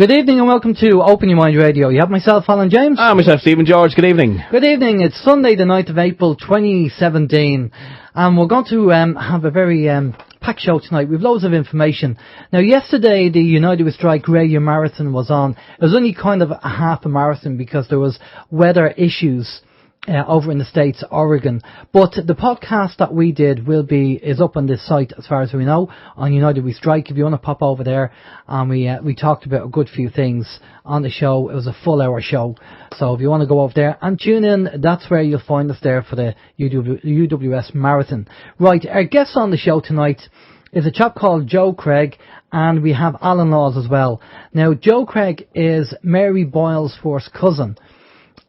Good evening and welcome to Open Your Mind Radio. You have myself, Alan James. Myself, Stephen George. Good evening. Good evening. It's Sunday the 9th of April 2017 and we're going to have a very packed show tonight. We've loads of information. Now yesterday the United We Strike Radio Marathon was on. It was only kind of a half a marathon because there was weather issues over in the States, Oregon. But the podcast that we did is up on this site as far as we know, on United We Strike. If you want to pop over there, and we talked about a good few things on the show. It was a full hour show. So if you want to go over there and tune in, that's where you'll find us there for the UWS Marathon. Right, our guest on the show tonight is a chap called Joe Craig, and we have Alan Laws as well. Now, Joe Craig is Mary Boyle's first cousin.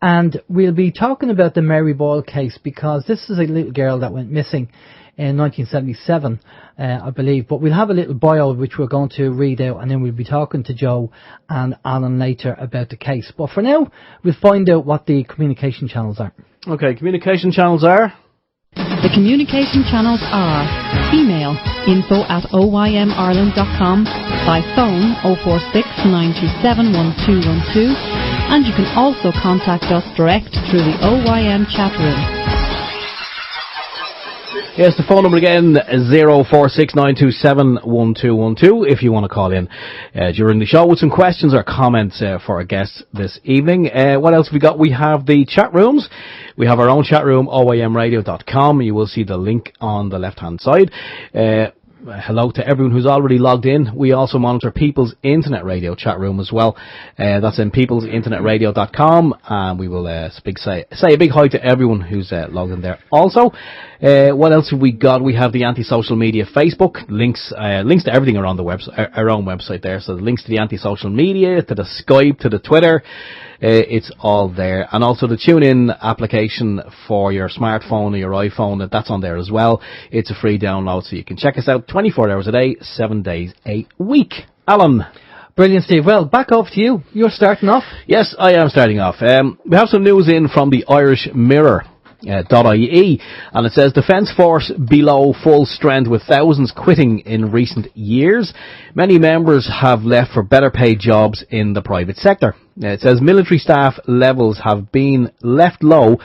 And we'll be talking about the Mary Boyle case because this is a little girl that went missing in 1977, I believe. But we'll have a little bio which we're going to read out, and then we'll be talking to Joe and Alan later about the case. But for now, we'll find out what the communication channels are. Okay, communication channels are? The communication channels are email info@oymireland.com, by phone 046 927 1212, and you can also contact us direct through the OYM chat room. Yes, the phone number again, 046 927 1212, if you want to call in during the show with some questions or comments for our guests this evening. What else have we got? We have the chat rooms. We have our own chat room, oymradio.com. You will see the link on the left-hand side. Hello to everyone who's already logged in. We also monitor People's Internet Radio chat room as well. That's in peoplesinternetradio.com, and we will say a big hi to everyone who's logged in there. Also, what else have we got? We have the anti-social media Facebook links to everything around the website, our own website there. So the links to the anti-social media, to the Skype, to the Twitter. It's all there. And also the TuneIn application for your smartphone or your iPhone, that's on there as well. It's a free download, so you can check us out 24 hours a day, 7 days a week. Alan. Brilliant, Steve. Well, back off to you. You're starting off. Yes, I am starting off. We have some news in from the Irish Mirror. .ie, and it says Defence Force below full strength with thousands quitting in recent years. Many members have left for better paid jobs in the private sector. It says military staff levels have been left below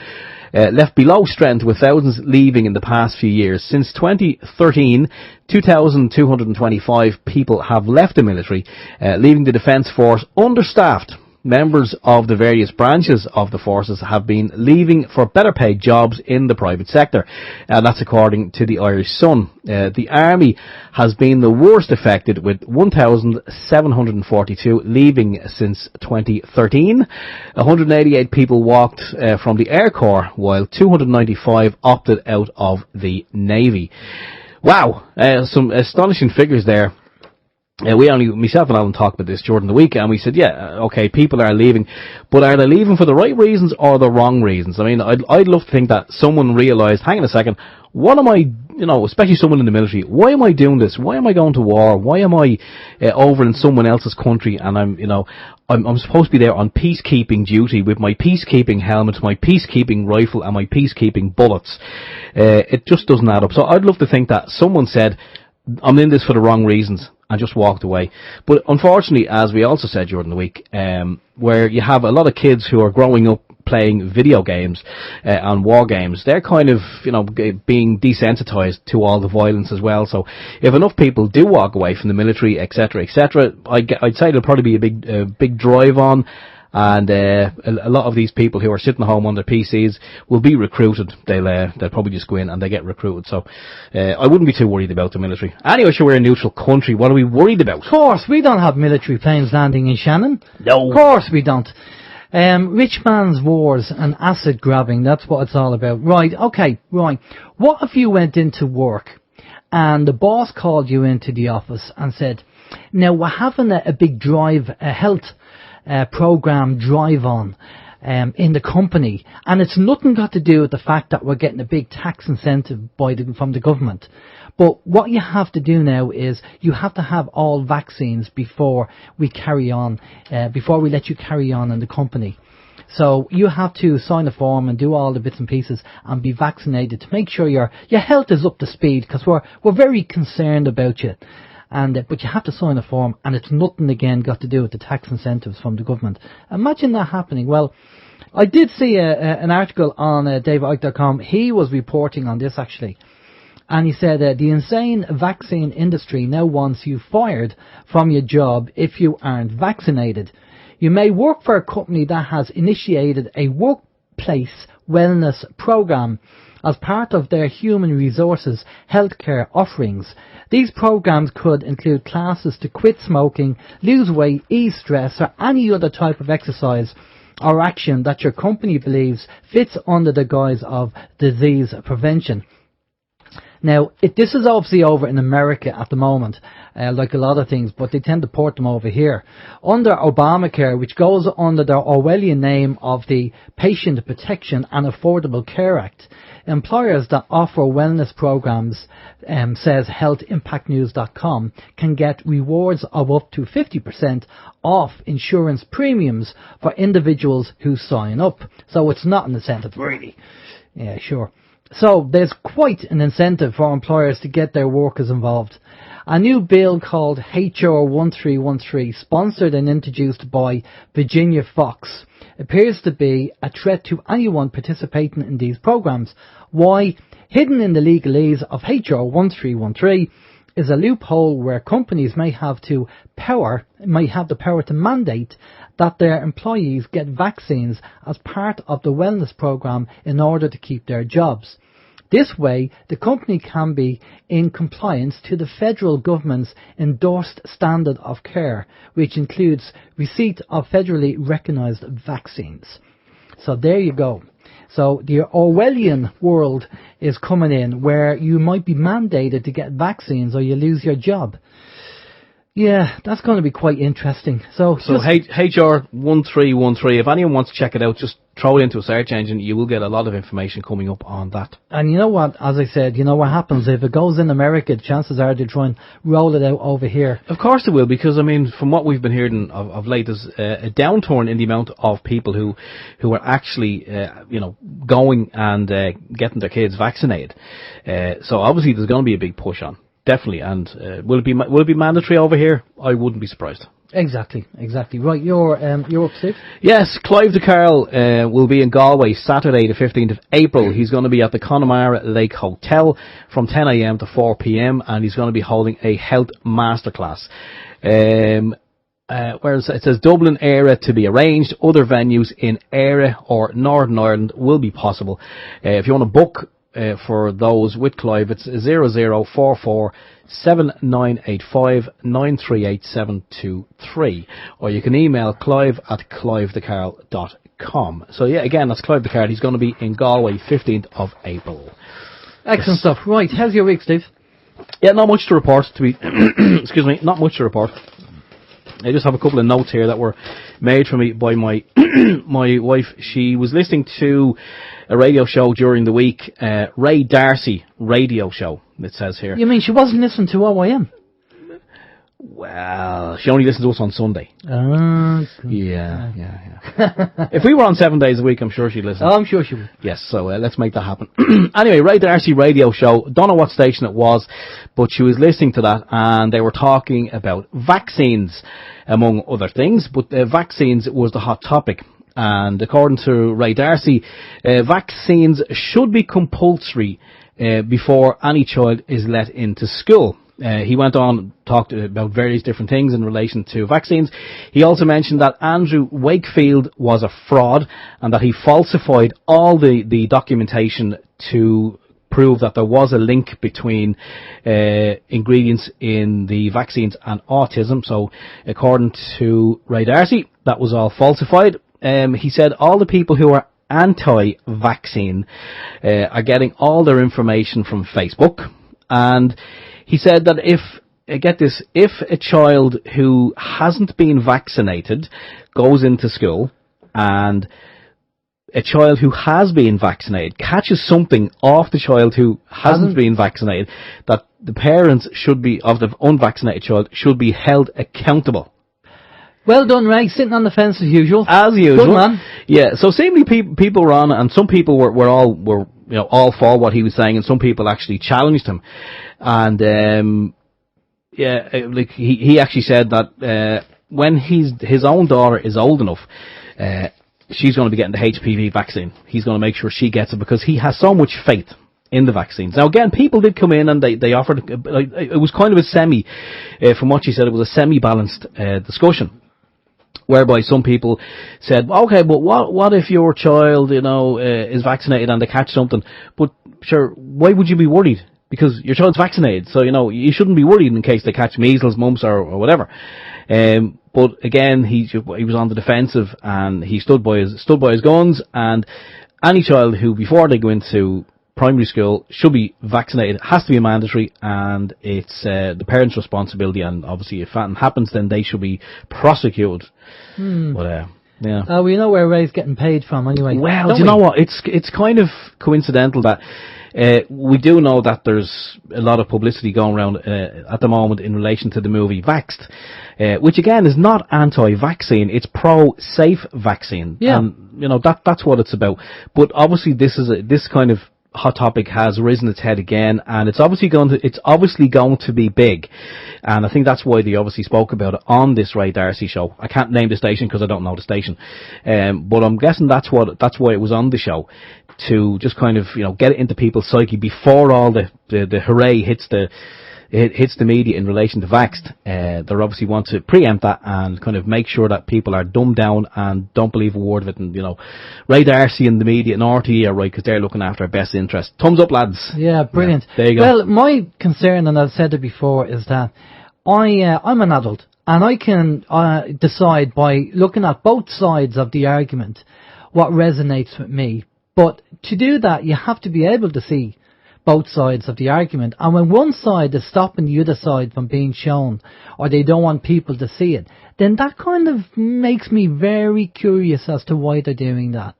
strength with thousands leaving in the past few years. Since 2013, 2,225 people have left the military, leaving the Defence Force understaffed. Members of the various branches of the forces have been leaving for better paid jobs in the private sector. That's according to the Irish Sun. The Army has been the worst affected, with 1,742 leaving since 2013. 188 people walked from the Air Corps, while 295 opted out of the Navy. Wow, some astonishing figures there. Myself and Alan talked about this during the week, and we said, okay, people are leaving, but are they leaving for the right reasons or the wrong reasons? I mean, I'd love to think that someone realised, hang on a second, what am I, especially someone in the military, why am I doing this? Why am I going to war? Why am I over in someone else's country, and I'm supposed to be there on peacekeeping duty with my peacekeeping helmet, my peacekeeping rifle, and my peacekeeping bullets? It just doesn't add up. So I'd love to think that someone said, I'm in this for the wrong reasons, and just walked away. But unfortunately, as we also said during the week, where you have a lot of kids who are growing up playing video games and war games, they're kind of, being desensitized to all the violence as well. So if enough people do walk away from the military, etc., etc., I'd say there'll probably be a big drive on. And a lot of these people who are sitting home on their PCs will be recruited. They'll probably just go in and they get recruited. So I wouldn't be too worried about the military. Anyway, sure, we're a neutral country. What are we worried about? Of course, we don't have military planes landing in Shannon. No. Of course we don't. Rich man's wars and asset grabbing, that's what it's all about. Right, okay, right. What if you went into work and the boss called you into the office and said, now we're having a big drive, a health program drive on in the company, and it's nothing got to do with the fact that we're getting a big tax incentive from the government. But what you have to do now is you have to have all vaccines before we carry on, before we let you carry on in the company. So you have to sign a form and do all the bits and pieces and be vaccinated to make sure your health is up to speed, because we're very concerned about you. and but you have to sign a form, and it's nothing again got to do with the tax incentives from the government. Imagine that happening. Well, I did see an article on davidicke.com. He was reporting on this actually. And he said, the insane vaccine industry now wants you fired from your job if you aren't vaccinated. You may work for a company that has initiated a workplace wellness program as part of their human resources healthcare offerings. These programs could include classes to quit smoking, lose weight, ease stress, or any other type of exercise or action that your company believes fits under the guise of disease prevention. Now, this is obviously over in America at the moment, like a lot of things, but they tend to port them over here. Under Obamacare, which goes under the Orwellian name of the Patient Protection and Affordable Care Act, employers that offer wellness programs, says healthimpactnews.com, can get rewards of up to 50% off insurance premiums for individuals who sign up. So it's not an incentive, really. Yeah, sure. So there's quite an incentive for employers to get their workers involved. A new bill called HR 1313, sponsored and introduced by Virginia Fox, appears to be a threat to anyone participating in these programs. Why? Hidden in the legalese of HR 1313 is a loophole where companies may have the power to mandate that their employees get vaccines as part of the wellness program in order to keep their jobs. This way, the company can be in compliance to the federal government's endorsed standard of care, which includes receipt of federally recognised vaccines. So there you go. So the Orwellian world is coming in, where you might be mandated to get vaccines or you lose your job. Yeah, that's going to be quite interesting. So HR 1313, if anyone wants to check it out, just throw it into a search engine. You will get a lot of information coming up on that. And you know what, as I said, you know what happens if it goes in America, chances are they'll try and roll it out over here. Of course it will, because I mean, from what we've been hearing of late, there's a downturn in the amount of people who are actually going and getting their kids vaccinated. So obviously there's going to be a big push on. Definitely, and will it be mandatory over here? I wouldn't be surprised. Exactly. Right, you're up, Steve? Yes, Clive de Carl will be in Galway Saturday the 15th of April. He's going to be at the Connemara Lake Hotel from 10 a.m. to 4 p.m. and he's going to be holding a health masterclass. Whereas it says Dublin area to be arranged, other venues in Éire or Northern Ireland will be possible. If you want to book for those with Clive, it's 0044 7985 938723, or you can email clive@clivethecarl.com. So yeah, again, that's Clive de Carl. He's going to be in Galway 15th of April. Excellent stuff. Right, how's your week, Steve? Yeah, not much to report, excuse me, not much to report. I just have a couple of notes here that were made for me by my my wife. She was listening to a radio show during the week, Ray Darcy radio show, it says here. You mean she wasn't listening to OYM? Well, she only listens to us on Sunday. Yeah. If we were on 7 days a week, I'm sure she'd listen. Oh, I'm sure she would. Yes, so let's make that happen. Anyway, Ray Darcy radio show, don't know what station it was, but she was listening to that, and they were talking about vaccines, among other things, but vaccines was the hot topic. And according to Ray Darcy, vaccines should be compulsory before any child is let into school. He went on and talked about various different things in relation to vaccines. He also mentioned that Andrew Wakefield was a fraud and that he falsified all the documentation to prove that there was a link between ingredients in the vaccines and autism. So according to Ray Darcy, that was all falsified. He said all the people who are anti-vaccine are getting all their information from Facebook, and he said that if a child who hasn't been vaccinated goes into school and a child who has been vaccinated catches something off the child who hasn't been vaccinated, that the parents of the unvaccinated child should be held accountable. Well done, Ray. Sitting on the fence as usual. As usual. Good man. Yeah. So seemingly people were on, and some people were all all for what he was saying, and some people actually challenged him. And like he actually said that when his own daughter is old enough, she's going to be getting the HPV vaccine. He's going to make sure she gets it because he has so much faith in the vaccines. Now again, people did come in and they offered, it was kind of a from what she said, it was a semi-balanced discussion, whereby some people said, okay, but what if your child, is vaccinated and they catch something? But sure, why would you be worried? Because your child's vaccinated, so you shouldn't be worried in case they catch measles, mumps, or whatever. But again, he was on the defensive and he stood by his guns. And any child who, before they go into primary school, should be vaccinated. It has to be mandatory, and it's the parents' responsibility. And obviously, if that happens, then they should be prosecuted. But yeah. We know where Ray's getting paid from anyway. Well, do you know what? It's kind of coincidental that we do know that there's a lot of publicity going around at the moment in relation to the movie Vaxxed, which again is not anti-vaccine, it's pro-safe vaccine. Yeah. And that's what it's about. But obviously this kind of hot topic has risen its head again, and it's obviously going to be big, and I think that's why they obviously spoke about it on this Ray Darcy show. I can't name the station because I don't know the station, but I'm guessing that's why it was on the show, to just kind of get it into people's psyche before all the hooray hits the media in relation to Vaxxed. They obviously want to preempt that and kind of make sure that people are dumbed down and don't believe a word of it. And, Ray Darcy and the media and RTE are right because they're looking after our best interest. Thumbs up, lads. Yeah, brilliant. Yeah, there you go. Well, my concern, and I've said it before, is that I'm an adult and I can decide by looking at both sides of the argument what resonates with me. But to do that, you have to be able to see both sides of the argument, and when one side is stopping the other side from being shown, or they don't want people to see it, then that kind of makes me very curious as to why they're doing that.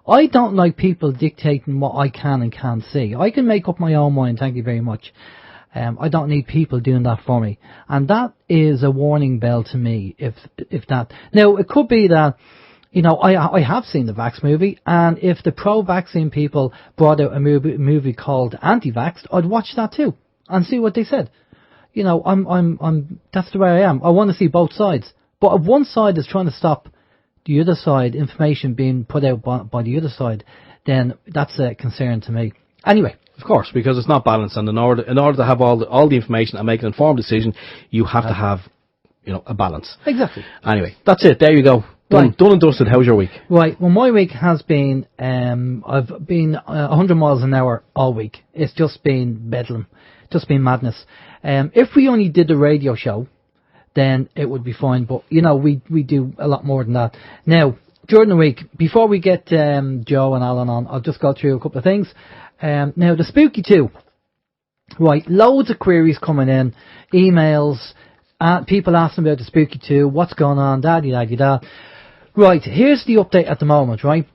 I don't like people dictating what I can and can't see. I can make up my own mind, thank you very much. I don't need people doing that for me, and that is a warning bell to me. If that, now it could be that, I have seen the Vax movie, and if the pro-vaccine people brought out a movie called Anti-Vaxxed, I'd watch that too and see what they said. I'm that's the way I am. I want to see both sides. But if one side is trying to stop the other side, information being put out by the other side, then that's a concern to me. Anyway. Of course, because it's not balanced, and in order to have all the information and make an informed decision, you have to have, a balance. Exactly. Anyway, that's it. There you go. Done and dusted. How's your week? Right. Well, my week has been, I've been 100 miles an hour all week. It's just been bedlam. Just been madness. If we only did the radio show, then it would be fine. But, we do a lot more than that. Now, during the week, before we get Joe and Alan on, I'll just go through a couple of things. Now, the Spooky 2. Right. Loads of queries coming in. Emails. People asking about the Spooky 2. What's going on? Da-di-da-di-da. Right, here's the update at the moment, right?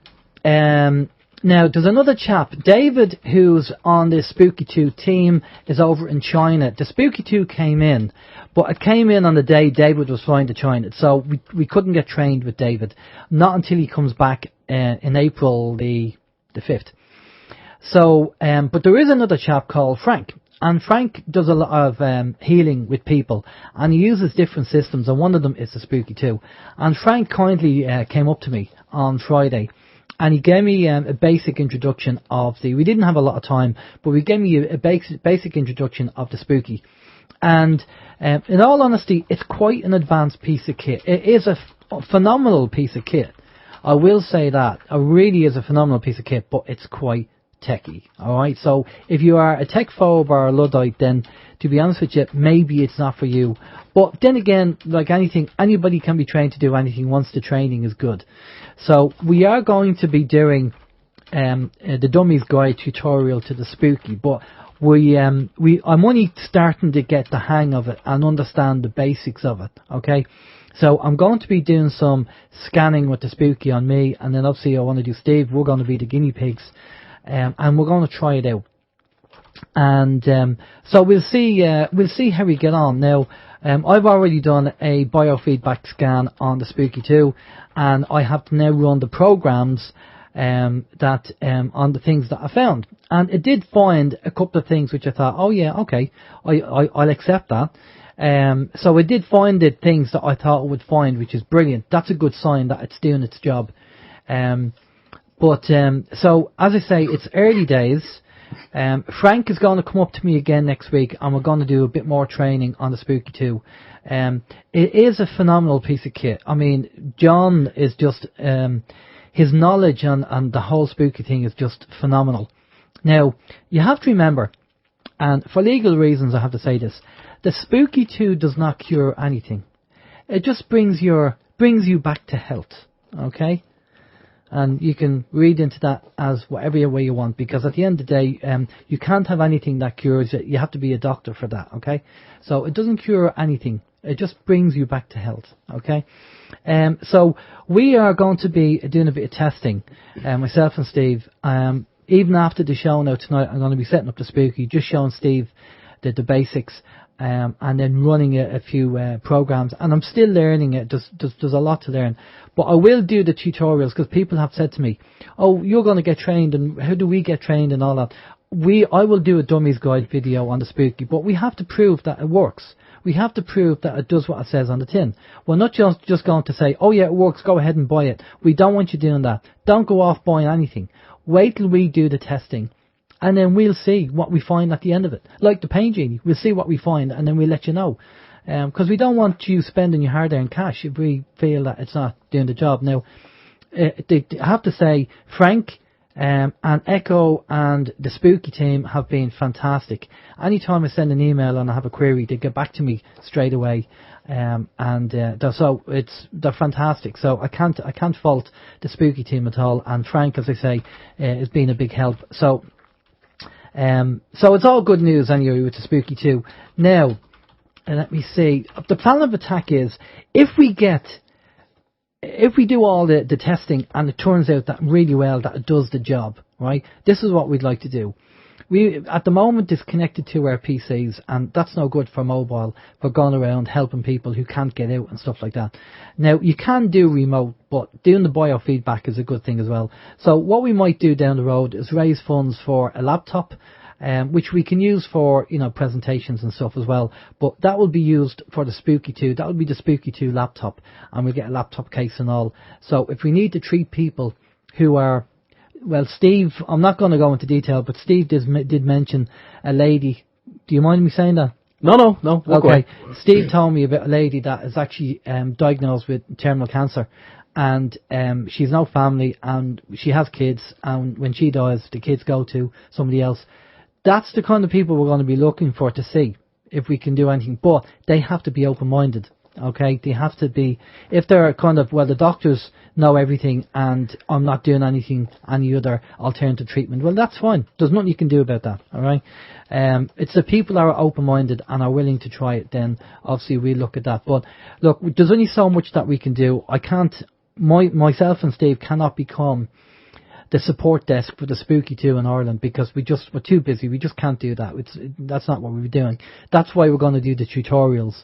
Now, there's another chap, David, who's on the Spooky 2 team, is over in China. The Spooky 2 came in, but it came in on the day David was flying to China, so we couldn't get trained with David, not until he comes back in April the 5th. So, but there is another chap called Frank. And Frank does a lot of healing with people, and he uses different systems, and one of them is the Spooky 2. And Frank kindly came up to me on Friday, and he gave me a basic introduction of we didn't have a lot of time, but he gave me a basic introduction of the Spooky. And in all honesty, it's quite an advanced piece of kit. It is a phenomenal piece of kit. I will say that. It really is a phenomenal piece of kit, but it's quite techie. Alright, so if you are a tech phobe or a Luddite, then to be honest with you, maybe it's not for you. But then again, like anything, anybody can be trained to do anything once the training is good. So we are going to be doing the Dummies Guide tutorial to the Spooky, but I'm only starting to get the hang of it and understand the basics of it. Okay, so I'm going to be doing some scanning with the Spooky on me, and then obviously I want to do Steve. We're going to be the guinea pigs. And we're going to try it out, and so we'll see how we get on. Now, I've already done a biofeedback scan on the Spooky 2, and I have to now run the programs on the things that I found. And it did find a couple of things which I thought, oh yeah, okay, I'll accept that. So it did find the things that I thought it would find, which is brilliant. That's a good sign that it's doing its job. So as I say, it's early days. Frank is going to come up to me again next week, and we're going to do a bit more training on the Spooky 2. It is a phenomenal piece of kit. I mean, John is just, his knowledge on the whole Spooky thing is just phenomenal. Now, you have to remember, and for legal reasons I have to say this, the Spooky 2 does not cure anything. It just brings you back to health, okay? And you can read into that as whatever way you want, because at the end of the day, you can't have anything that cures it. You have to be a doctor for that, okay? So it doesn't cure anything. It just brings you back to health, okay? So we are going to be doing a bit of testing, myself and Steve. Even after the show now tonight, I'm going to be setting up the Spooky, just showing Steve the basics, and then running a few programs. And I'm still learning it. There's a lot to learn. But I will do the tutorials, because people have said to me, oh, you're going to get trained, and how do we get trained and all that? I will do a dummies guide video on the Spooky, but we have to prove that it works. We have to prove that it does what it says on the tin. We're not just going to say, oh yeah, it works, go ahead and buy it. We don't want you doing that. Don't go off buying anything. Wait till we do the testing, and then we'll see what we find at the end of it. Like the Pain Genie, we'll see what we find, and then we'll let you know. Because we don't want you spending your hard-earned cash if we feel that it's not doing the job. Now, I have to say, Frank and Echo and the Spooky team have been fantastic. Anytime I send an email and I have a query, they get back to me straight away. They're fantastic. So I can't fault the Spooky team at all. And Frank, as I say, has been a big help. So it's all good news anyway with the Spooky 2. Now, let me see. The plan of attack is, if we do all the testing and it turns out that really well that it does the job, right? This is what we'd like to do. We, at the moment, is connected to our PCs, and that's no good for mobile, for going around helping people who can't get out and stuff like that. Now, you can do remote, but doing the biofeedback is a good thing as well. So what we might do down the road is raise funds for a laptop, which we can use for, presentations and stuff as well. But that will be used for the Spooky 2. That will be the Spooky 2 laptop, and we'll get a laptop case and all. So if we need to treat people who are, well, Steve, I'm not going to go into detail, but Steve did mention a lady. Do you mind me saying that? No. Okay. Steve told me about a lady that is actually diagnosed with terminal cancer, and she's no family, and she has kids, and when she dies, the kids go to somebody else. That's the kind of people we're going to be looking for to see if we can do anything. But they have to be open-minded, okay? They have to be, if they're kind of, well, the doctors know everything and I'm not doing any other alternative treatment, well, that's fine. There's nothing you can do about that, all right? It's the people that are open-minded and are willing to try it, then obviously we look at that. But look, there's only so much that we can do. I can't, myself and Steve cannot become the support desk for the Spooky 2 in Ireland, because we're too busy. We just can't do that. That's not what we're doing. That's why we're going to do the tutorials,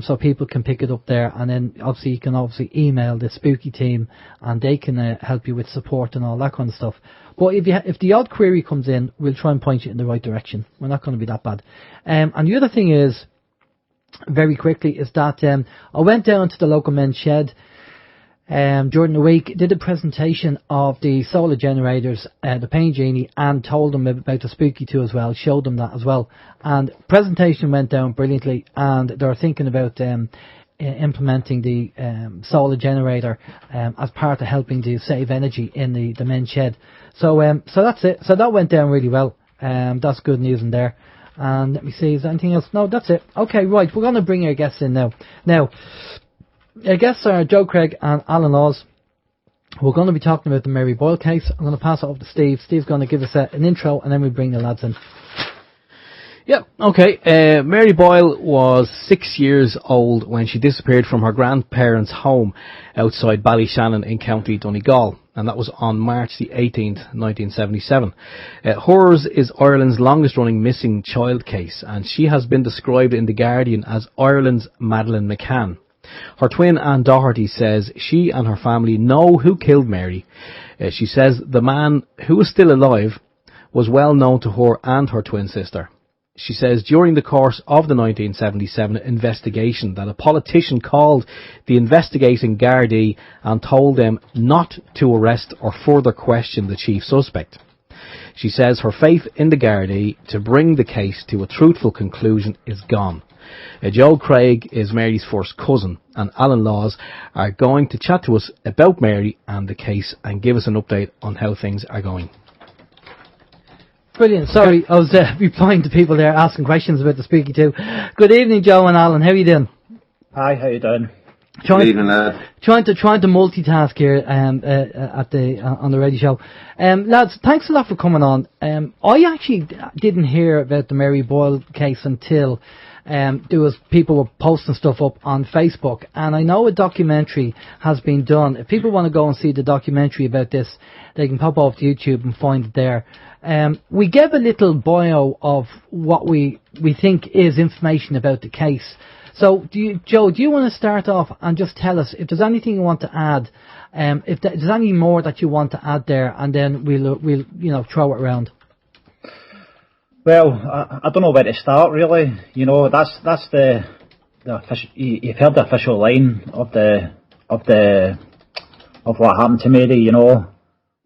so people can pick it up there, and then obviously you can email the Spooky team, and they can help you with support and all that kind of stuff. But if the odd query comes in, we'll try and point you in the right direction. We're not going to be that bad. And the other thing is, very quickly, is that I went down to the local men's shed during the week, did a presentation of the solar generators, the Pain Genie, and told them about the Spooky 2 as well, showed them that as well. And presentation went down brilliantly, and they're thinking about implementing the solar generator as part of helping to save energy in the men's shed. So that's it. So that went down really well. That's good news in there. And let me see, is there anything else? No, that's it. Okay, right, we're going to bring our guests in now. Now, our guests are Joe Craig and Alan Laws. We're going to be talking about the Mary Boyle case. I'm going to pass it over to Steve. Steve's going to give us an intro, and then we'll bring the lads in. Yeah, okay. Mary Boyle was 6 years old when she disappeared from her grandparents' home outside Ballyshannon in County Donegal, and that was on March the 18th, 1977. Hers is Ireland's longest-running missing child case, and she has been described in The Guardian as Ireland's Madeleine McCann. Her twin Anne Doherty says she and her family know who killed Mary. She says the man, who is still alive, was well known to her and her twin sister. She says during the course of the 1977 investigation that a politician called the investigating gardaí and told them not to arrest or further question the chief suspect. She says her faith in the gardaí to bring the case to a truthful conclusion is gone. Joe Craig is Mary's first cousin, and Alan Laws are going to chat to us about Mary and the case and give us an update on how things are going. Brilliant. Sorry, I was replying to people there asking questions about the Speaky 2. Good evening, Joe and Alan. How are you doing? Hi, how you doing? Good evening, lad. Trying to multitask here on the radio show. Lads, thanks a lot for coming on. I actually didn't hear about the Mary Boyle case until there was people were posting stuff up on Facebook, and I know a documentary has been done. If people want to go and see the documentary about this, they can pop off to YouTube and find it there. We gave a little bio of what we think is information about the case. So, Joe, do you want to start off and just tell us if there's anything you want to add, if there's any more that you want to add there, and then we'll throw it around. Well, I don't know where to start really. You know, that's the you've heard the official line of what happened to Mary. You know,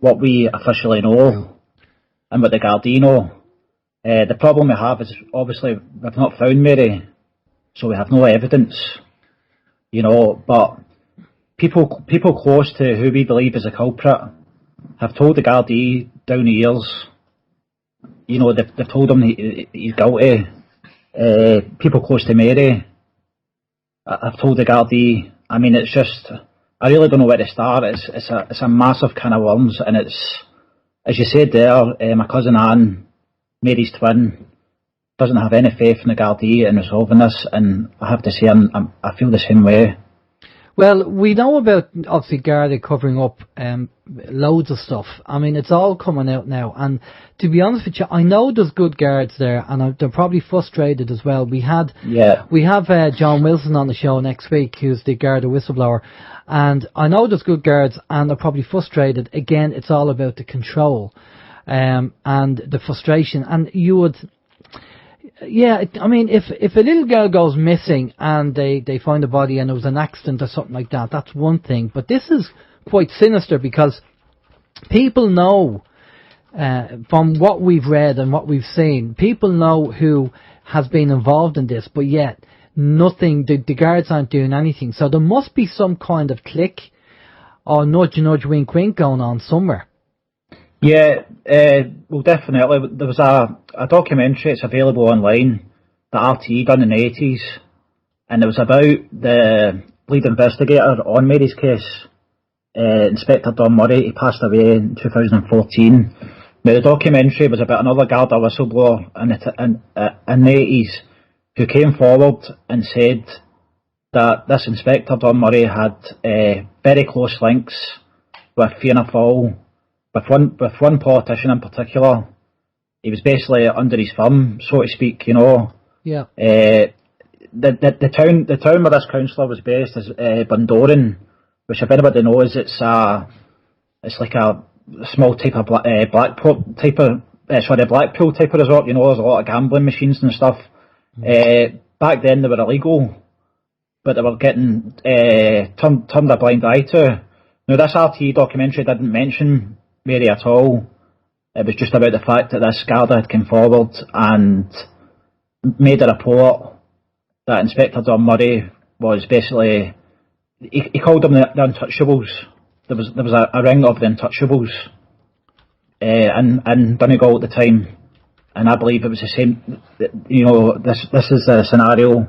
what we officially know and what the gardaí know. The problem we have is obviously we've not found Mary, so we have no evidence. You know, but people close to who we believe is a culprit have told the gardaí down the years. You know, they've told him he's guilty. People close to Mary I've told the gardaí. I mean, it's just, I really don't know where to start. It's a massive can of worms, and it's, as you said there, my cousin Anne, Mary's twin, doesn't have any faith in the gardaí in resolving this, and I have to say I feel the same way. Well, we know about, obviously, Garda covering up loads of stuff. I mean, it's all coming out now. And to be honest with you, I know there's good guards there, and they're probably frustrated as well. We have John Wilson on the show next week, who's the Garda whistleblower. And I know there's good guards, and they're probably frustrated. Again, it's all about the control and the frustration. And you would... Yeah, I mean, if a little girl goes missing and they find a body and it was an accident or something like that, that's one thing. But this is quite sinister because people know, from what we've read and what we've seen, people know who has been involved in this, but yet nothing, the guards aren't doing anything. So there must be some kind of click or nudge, nudge, wink, wink going on somewhere. Yeah, well, definitely. There was a documentary, it's available online, that RTE done in the 80s, and it was about the lead investigator on Mary's case, Inspector Don Murray. He passed away in 2014. Now, the documentary was about another Garda whistleblower in the 80s who came forward and said that this Inspector Don Murray had very close links with Fianna Fáil. With one politician in particular, he was basically under his thumb, so to speak. You know. Yeah. The town where this councillor was based is Bundoran, which if anybody knows, it's like a small type of Blackpool type of resort. You know, there's a lot of gambling machines and stuff. Back then they were illegal, but they were getting turned a blind eye to. Now, this RTE documentary didn't mention Mary at all. It was just about the fact that this Garda had come forward and made a report that Inspector Don Murray was basically, he called them the Untouchables. There was a ring of the Untouchables in Donegal at the time, and I believe it was the same. You know, this is a scenario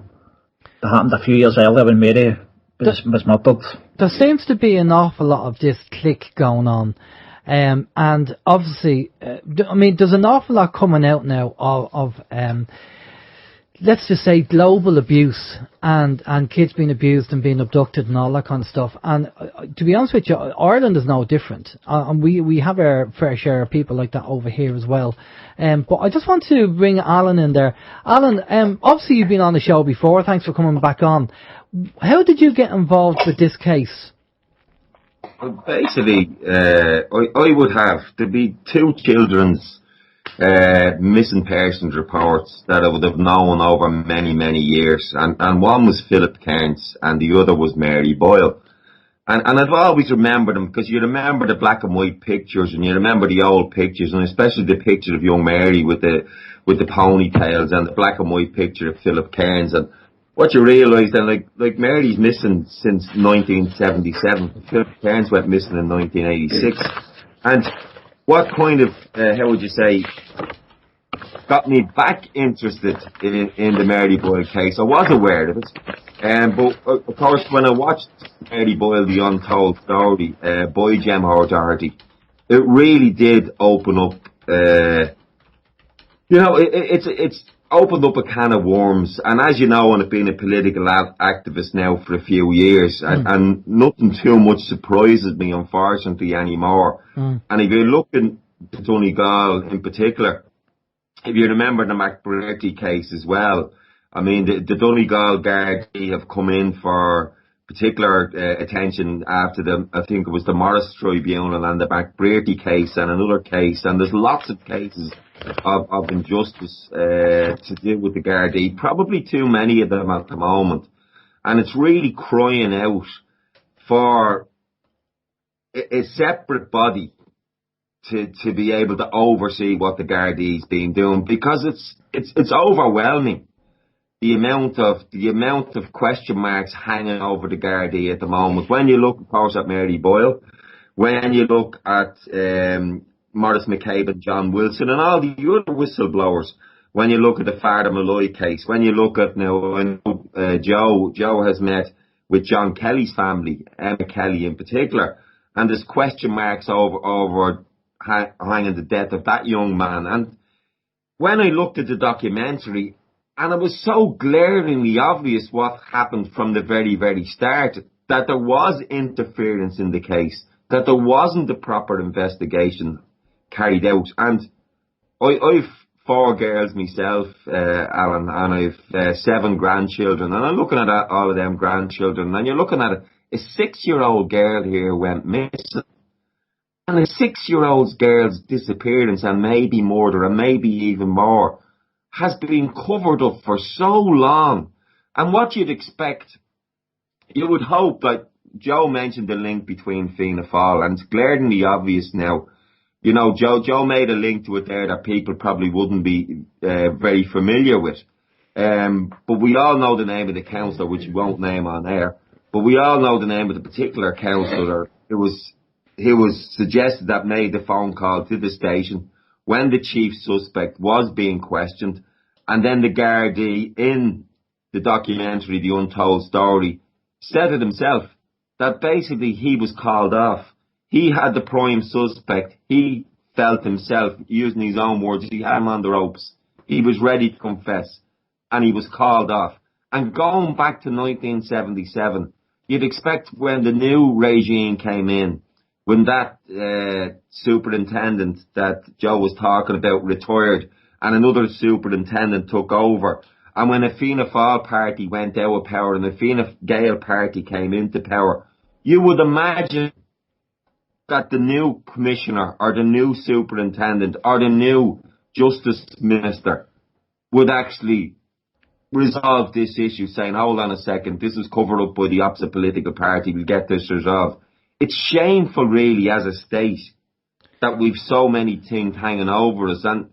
that happened a few years earlier when Mary was murdered. There seems to be an awful lot of this click going on. And obviously, I mean, there's an awful lot coming out now of let's just say global abuse and kids being abused and being abducted and all that kind of stuff. And to be honest with you, Ireland is no different. And we have our fair share of people like that over here as well. But I just want to bring Alan in there. Alan, obviously you've been on the show before. Thanks for coming back on. How did you get involved with this case? Well, basically, I would have to be two children's missing persons reports that I would have known over many, many years. And one was Philip Cairns and the other was Mary Boyle. And I've always remembered them because you remember the black and white pictures and you remember the old pictures and especially the picture of young Mary with the ponytails and the black and white picture of Philip Cairns. And what you realise then, like Mary's missing since 1977. Philip Cairns went missing in 1986. And what kind of, how would you say, got me back interested in the Mary Boyle case. I was aware of it. But of course, when I watched Mary Boyle, The Untold Story, by Gemma Doherty, it really did open up, it's opened up a can of worms. And as you know, I've been a political activist now for a few years, and nothing too much surprises me, unfortunately, anymore. And if you're looking at Donegal in particular, if you remember the McBrearty case as well, I mean, the Donegal gardaí have come in for particular attention after I think it was the Morris Tribunal and the McBrearty case and another case, and there's lots of cases of injustice to do with the gardaí, probably too many of them at the moment, and it's really crying out for a separate body to be able to oversee what the gardaí's been doing, because it's overwhelming the amount of question marks hanging over the gardaí at the moment. When you look, of course, at Mary Boyle, when you look at Maurice McCabe and John Wilson and all the other whistleblowers, when you look at the Father Malloy case, when you look at now, Joe has met with John Kelly's family, Emma Kelly in particular, and there's question marks over hanging the death of that young man. And when I looked at the documentary, and it was so glaringly obvious what happened from the very, very start, that there was interference in the case, that there wasn't the proper investigation carried out. And I've 4 girls myself, Alan, and I've 7 grandchildren, and I'm looking at all of them grandchildren, and you're looking at a 6-year-old girl here went missing. And a 6-year-old girl's disappearance and maybe murder and maybe even more has been covered up for so long. And what you'd expect, you would hope that Joe mentioned the link between Fianna Fáil, and it's glaringly obvious now. You know, Joe made a link to it there that people probably wouldn't be very familiar with. But we all know the name of the councillor, which we won't name on air. But we all know the name of the particular councillor who was suggested that made the phone call to the station when the chief suspect was being questioned. And then the gardaí in the documentary, The Untold Story, said it himself, that basically he was called off. He had the prime suspect. He felt himself, using his own words, he had him on the ropes. He was ready to confess. And he was called off. And going back to 1977, you'd expect when the new regime came in, when that superintendent that Joe was talking about retired and another superintendent took over, and when a Fianna Fáil party went out of power and a Fianna Gael party came into power, you would imagine that the new commissioner or the new superintendent or the new justice minister would actually resolve this issue, saying, hold on a second, this is covered up by the opposite political party, we'll get this resolved. It's shameful, really, as a state, that we've so many things hanging over us. And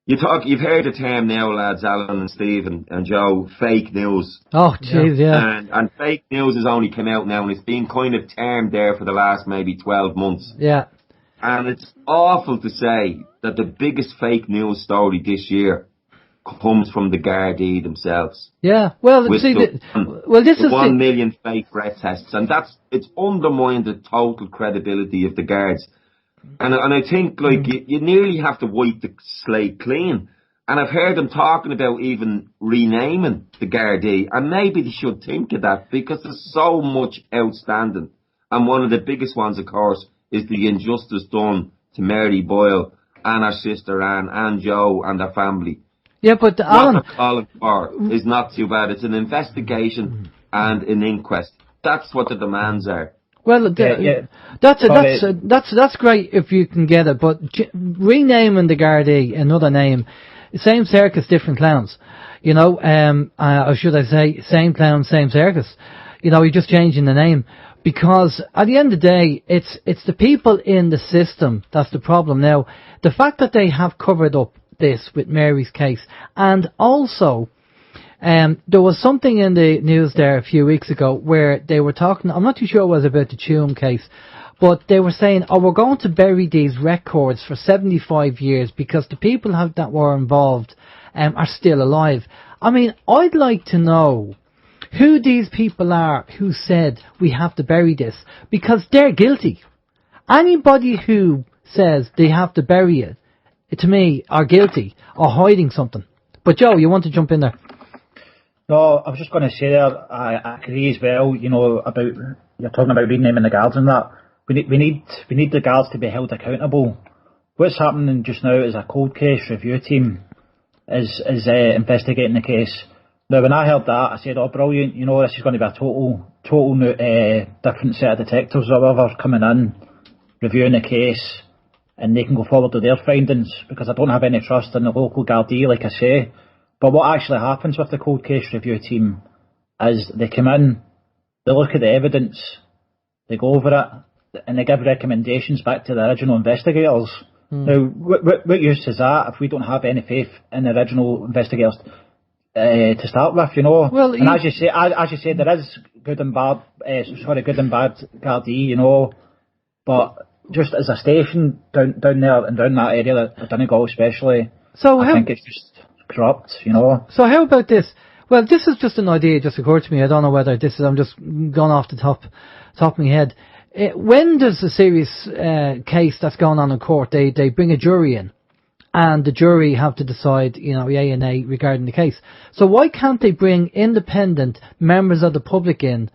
you've heard the term now, lads, Alan and Steve and Joe, fake news. Oh, jeez, yeah. And fake news has only come out now, and it's been kind of termed there for the last maybe 12 months. Yeah. And it's awful to say that the biggest fake news story this year comes from the gardaí themselves. Yeah, well, see, this is 1 million fake breath tests, and it's undermined the total credibility of the guards. And I think, like, you nearly have to wipe the slate clean. And I've heard them talking about even renaming the gardaí, and maybe they should think of that, because there's so much outstanding. And one of the biggest ones, of course, is the injustice done to Mary Boyle and her sister Anne and Joe and their family. Yeah, but Alan, what they're calling for is not too bad. It's an investigation and an inquest. That's what the demands are. well, that's great if you can get it, but renaming the Gardaí another name, same circus, different clowns. You know, or should I say, same clown, same circus. You know, you're just changing the name. Because at the end of the day, it's the people in the system that's the problem. Now, the fact that they have covered up this with Mary's case, and also there was something in the news there a few weeks ago where they were talking, I'm not too sure it was about the Tuam case, but they were saying, we're going to bury these records for 75 years because the people that were involved are still alive. I mean, I'd like to know who these people are who said we have to bury this, because they're guilty. Anybody who says they have to bury it, to me, are guilty or hiding something. But Joe, you want to jump in there? No, I was just going to say there, I agree as well, you know, about, you're talking about renaming the guards and that. We need the guards to be held accountable. What's happening just now is a cold case review team is investigating the case. Now, when I heard that, I said, oh, brilliant, you know, this is going to be a total new, different set of detectives or whatever coming in, reviewing the case, and they can go forward with their findings, because I don't have any trust in the local Gardaí, like I say. But what actually happens with the cold case review team is they come in, they look at the evidence, they go over it, and they give recommendations back to the original investigators. Now, what use is that if we don't have any faith in the original investigators to start with, you know? Well, and as you say, there is good and bad Gardaí, you know, but just as a station down there and down that area, at Donegal especially, I think it's just corrupt, you know. So how about this? Well, this is just an idea just occurred to me. I don't know whether this is, I'm just going off the top of my head. When there's a serious case that's going on in court, they bring a jury in, and the jury have to decide, you know, yay and nay regarding the case. So why can't they bring independent members of the public in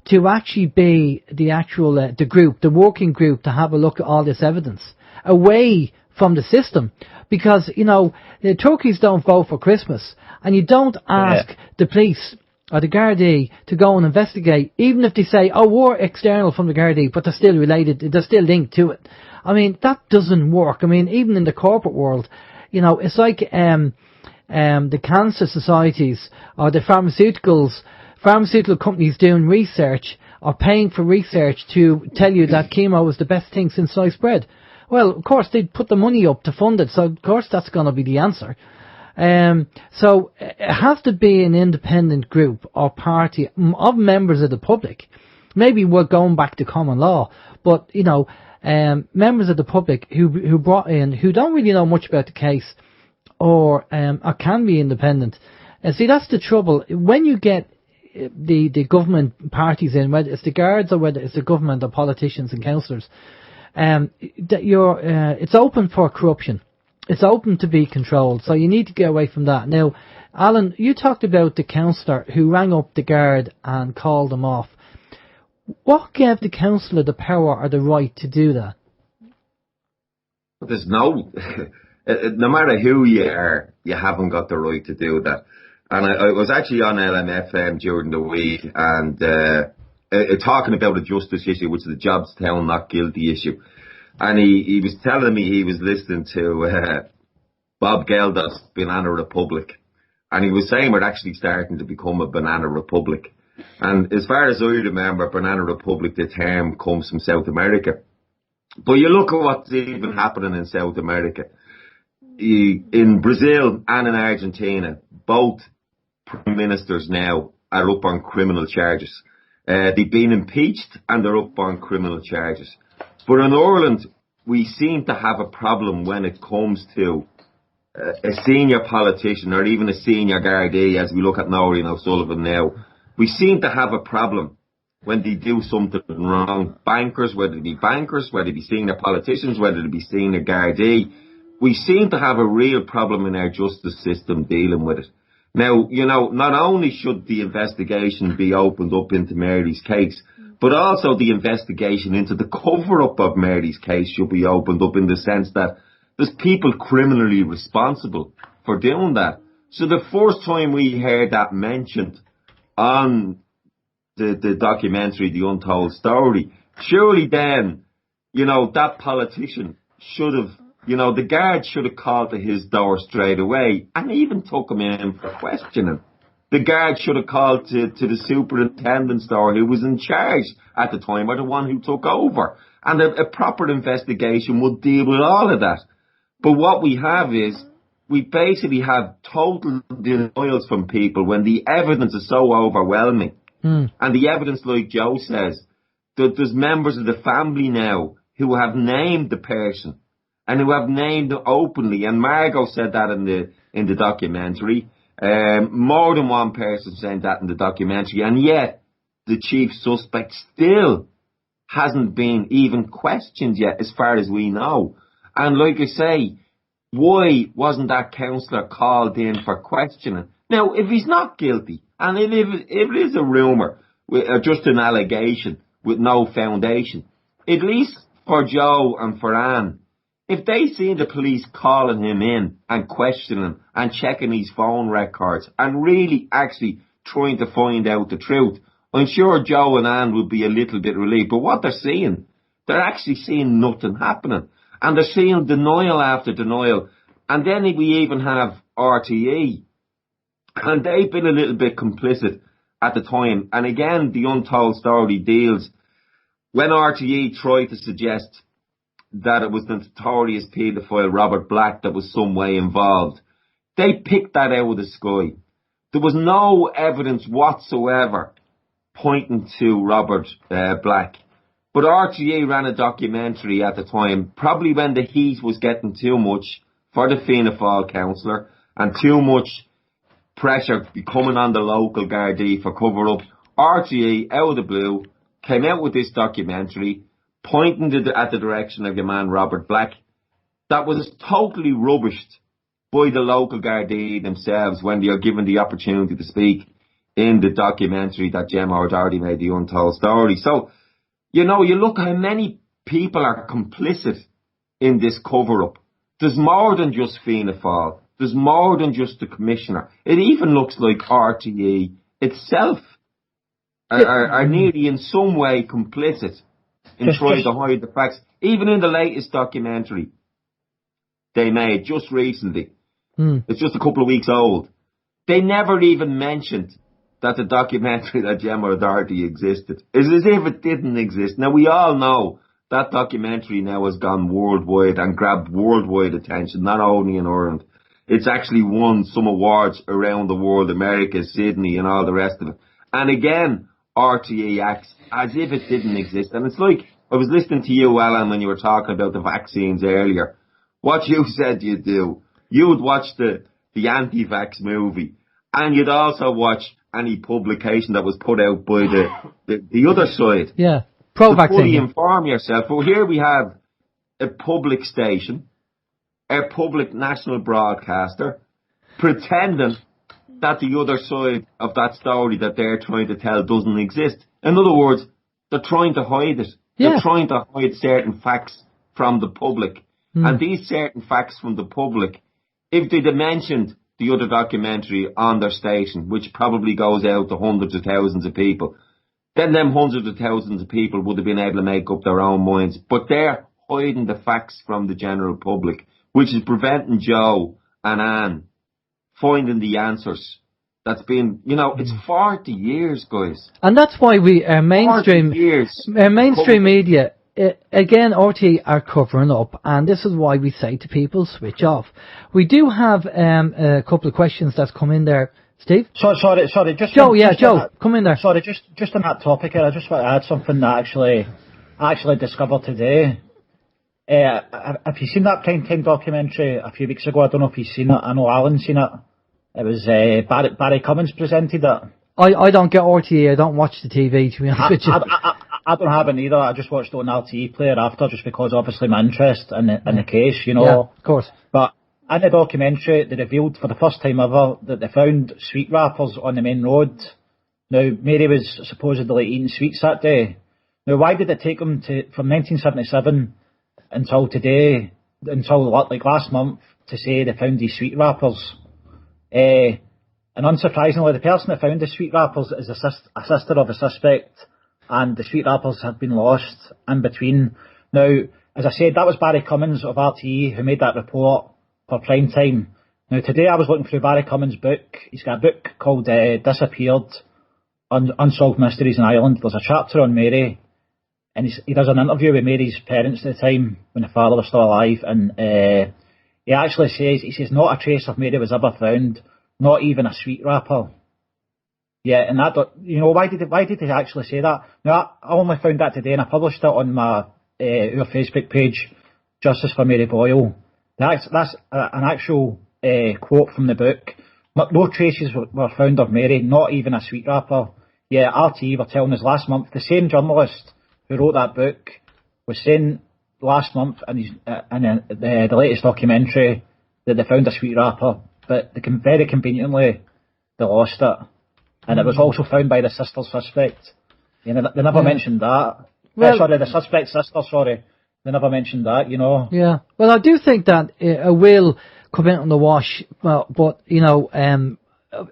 to actually be the actual, the group, the working group, to have a look at all this evidence away from the system? Because, you know, the turkeys don't vote for Christmas, and you don't ask the police or the Gardaí to go and investigate, even if they say, oh, we're external from the Gardaí, but they're still related, they're still linked to it. I mean, that doesn't work. I mean, even in the corporate world, you know, it's like the cancer societies or the pharmaceutical companies doing research or paying for research to tell you that chemo is the best thing since sliced bread. Well, of course, they'd put the money up to fund it, so of course that's going to be the answer. So it has to be an independent group or party of members of the public. Maybe we're going back to common law, but, you know, members of the public who brought in, who don't really know much about the case, or can be independent. And see, that's the trouble. When you get the government parties in, whether it's the guards or whether it's the government or politicians and councillors, it's open for corruption. It's open to be controlled, so you need to get away from that. Now, Alan, you talked about the councillor who rang up the guard and called them off. What gave the councillor the power or the right to do that? There's no matter who you are, you haven't got the right to do that. And I was actually on LMFM during the week and talking about a justice issue, which is the jobs town not guilty issue. And he was telling me he was listening to Bob Geldof's Banana Republic. And he was saying we're actually starting to become a Banana Republic. And as far as I remember, Banana Republic, the term comes from South America. But you look at what's even happening in South America. In Brazil and in Argentina, both prime ministers now are up on criminal charges. They've been impeached and they're up on criminal charges. But in Ireland, we seem to have a problem when it comes to a senior politician or even a senior Gardaí, as we look at Noreen O'Sullivan now. We seem to have a problem when they do something wrong. Bankers, whether they be bankers, whether they be senior politicians, whether they be senior Gardaí, we seem to have a real problem in our justice system dealing with it. Now, you know, not only should the investigation be opened up into Mary's case, but also the investigation into the cover-up of Mary's case should be opened up in the sense that there's people criminally responsible for doing that. So the first time we heard that mentioned on the documentary, The Untold Story, surely then, you know, that politician should have, you know, the guard should have called to his door straight away and even took him in for questioning. The guard should have called to the superintendent's door who was in charge at the time, or the one who took over. And a proper investigation would deal with all of that. But what we have is, we basically have total denials from people when the evidence is so overwhelming. And the evidence, like Joe says, that there's members of the family now who have named the person and who have named it openly. And Margot said that in the documentary. More than one person saying that in the documentary, and yet the chief suspect still hasn't been even questioned yet, as far as we know. And like I say, why wasn't that councillor called in for questioning? Now, if he's not guilty, and if it is a rumour, or just an allegation with no foundation, at least for Joe and for Anne, if they seen the police calling him in and questioning him and checking his phone records and really actually trying to find out the truth, I'm sure Joe and Anne would be a little bit relieved. But what they're actually seeing nothing happening. And they're seeing denial after denial. And then we even have RTE. And they've been a little bit complicit at the time. And again, The Untold Story deals when RTE tried to suggest that it was the notorious paedophile Robert Black that was some way involved. They picked that out of the sky. There was no evidence whatsoever pointing to Robert Black. But RTE ran a documentary at the time, probably when the heat was getting too much for the Fianna Fáil councillor and too much pressure coming on the local gardaí for cover-up. RTE, out of the blue, came out with this documentary pointing at the direction of your man Robert Black, that was totally rubbished by the local gardaí themselves when they are given the opportunity to speak in the documentary that Gemma O'Doherty made, The Untold Story. So, you know, you look how many people are complicit in this cover-up. There's more than just Fianna Fáil. There's more than just the Commissioner. It even looks like RTE itself are nearly in some way complicit in trying to hide the facts. Even in the latest documentary they made just recently, it's just a couple of weeks old, they never even mentioned that the documentary that Gemma O'Doherty existed. It's as if it didn't exist. Now, we all know that documentary now has gone worldwide and grabbed worldwide attention, not only in Ireland. It's actually won some awards around the world, America, Sydney, and all the rest of it. And again, RTE acts as if it didn't exist. And it's like, I was listening to you, Alan, when you were talking about the vaccines earlier. What you said you'd do, you would watch the anti-vax movie, and you'd also watch any publication that was put out by the other side. Yeah, pro-vaccine. To fully inform yourself. Well, here we have a public station, a public national broadcaster, pretending that the other side of that story that they're trying to tell doesn't exist. In other words, they're trying to hide it. Yeah. They're trying to hide certain facts from the public. And these certain facts from the public, if they'd have mentioned the other documentary on their station, which probably goes out to hundreds of thousands of people, then them hundreds of thousands of people would have been able to make up their own minds. But they're hiding the facts from the general public, which is preventing Joe and Anne finding the answers. That's been, you know, it's 40 years, guys. And that's why our mainstream media, again, RT are covering up, and this is why we say to people, switch off. We do have a couple of questions that's come in there. Steve? Sorry, Joe, come in there. Sorry, just on that topic here, I just want to add something that I actually discovered today. Have you seen that prime time documentary a few weeks ago? I don't know if you've seen it. I know Alan's seen it. It was Barry Cummins presented it. I don't get RTE. I don't watch the TV, to be honest with you. I don't have it either. I just watched it on RTE player after, just because obviously my interest in the case, you know. Yeah, of course. But in the documentary, they revealed for the first time ever that they found sweet wrappers on the main road. Now, Mary was supposedly eating sweets that day. Now, why did it take them from 1977 until today, until like last month, to say they found these sweet wrappers And unsurprisingly, the person that found the sweet wrappers is a sister of a suspect, and the sweet wrappers have been lost in between. Now, as I said, that was Barry Cummins of RTE who made that report for prime time. Now, today I was looking through Barry Cummins' book. He's got a book called Disappeared, Unsolved Mysteries in Ireland. There's a chapter on Mary, and he does an interview with Mary's parents at the time when the father was still alive, and he actually says, not a trace of Mary was ever found, not even a sweet wrapper. Yeah, and that, why did he actually say that? Now, I only found that today, and I published it on my our Facebook page, Justice for Mary Boyle. That's an actual quote from the book. No traces were found of Mary, not even a sweet wrapper. Yeah, RTE were telling us last month, the same journalist who wrote that book was saying last month in the latest documentary that they found a sweet wrapper, but very conveniently they lost it. And it was also found by the sister's suspect. They never mentioned that. Well, the suspect's sister, They never mentioned that, Yeah. Well, I do think that it will come out on the wash, but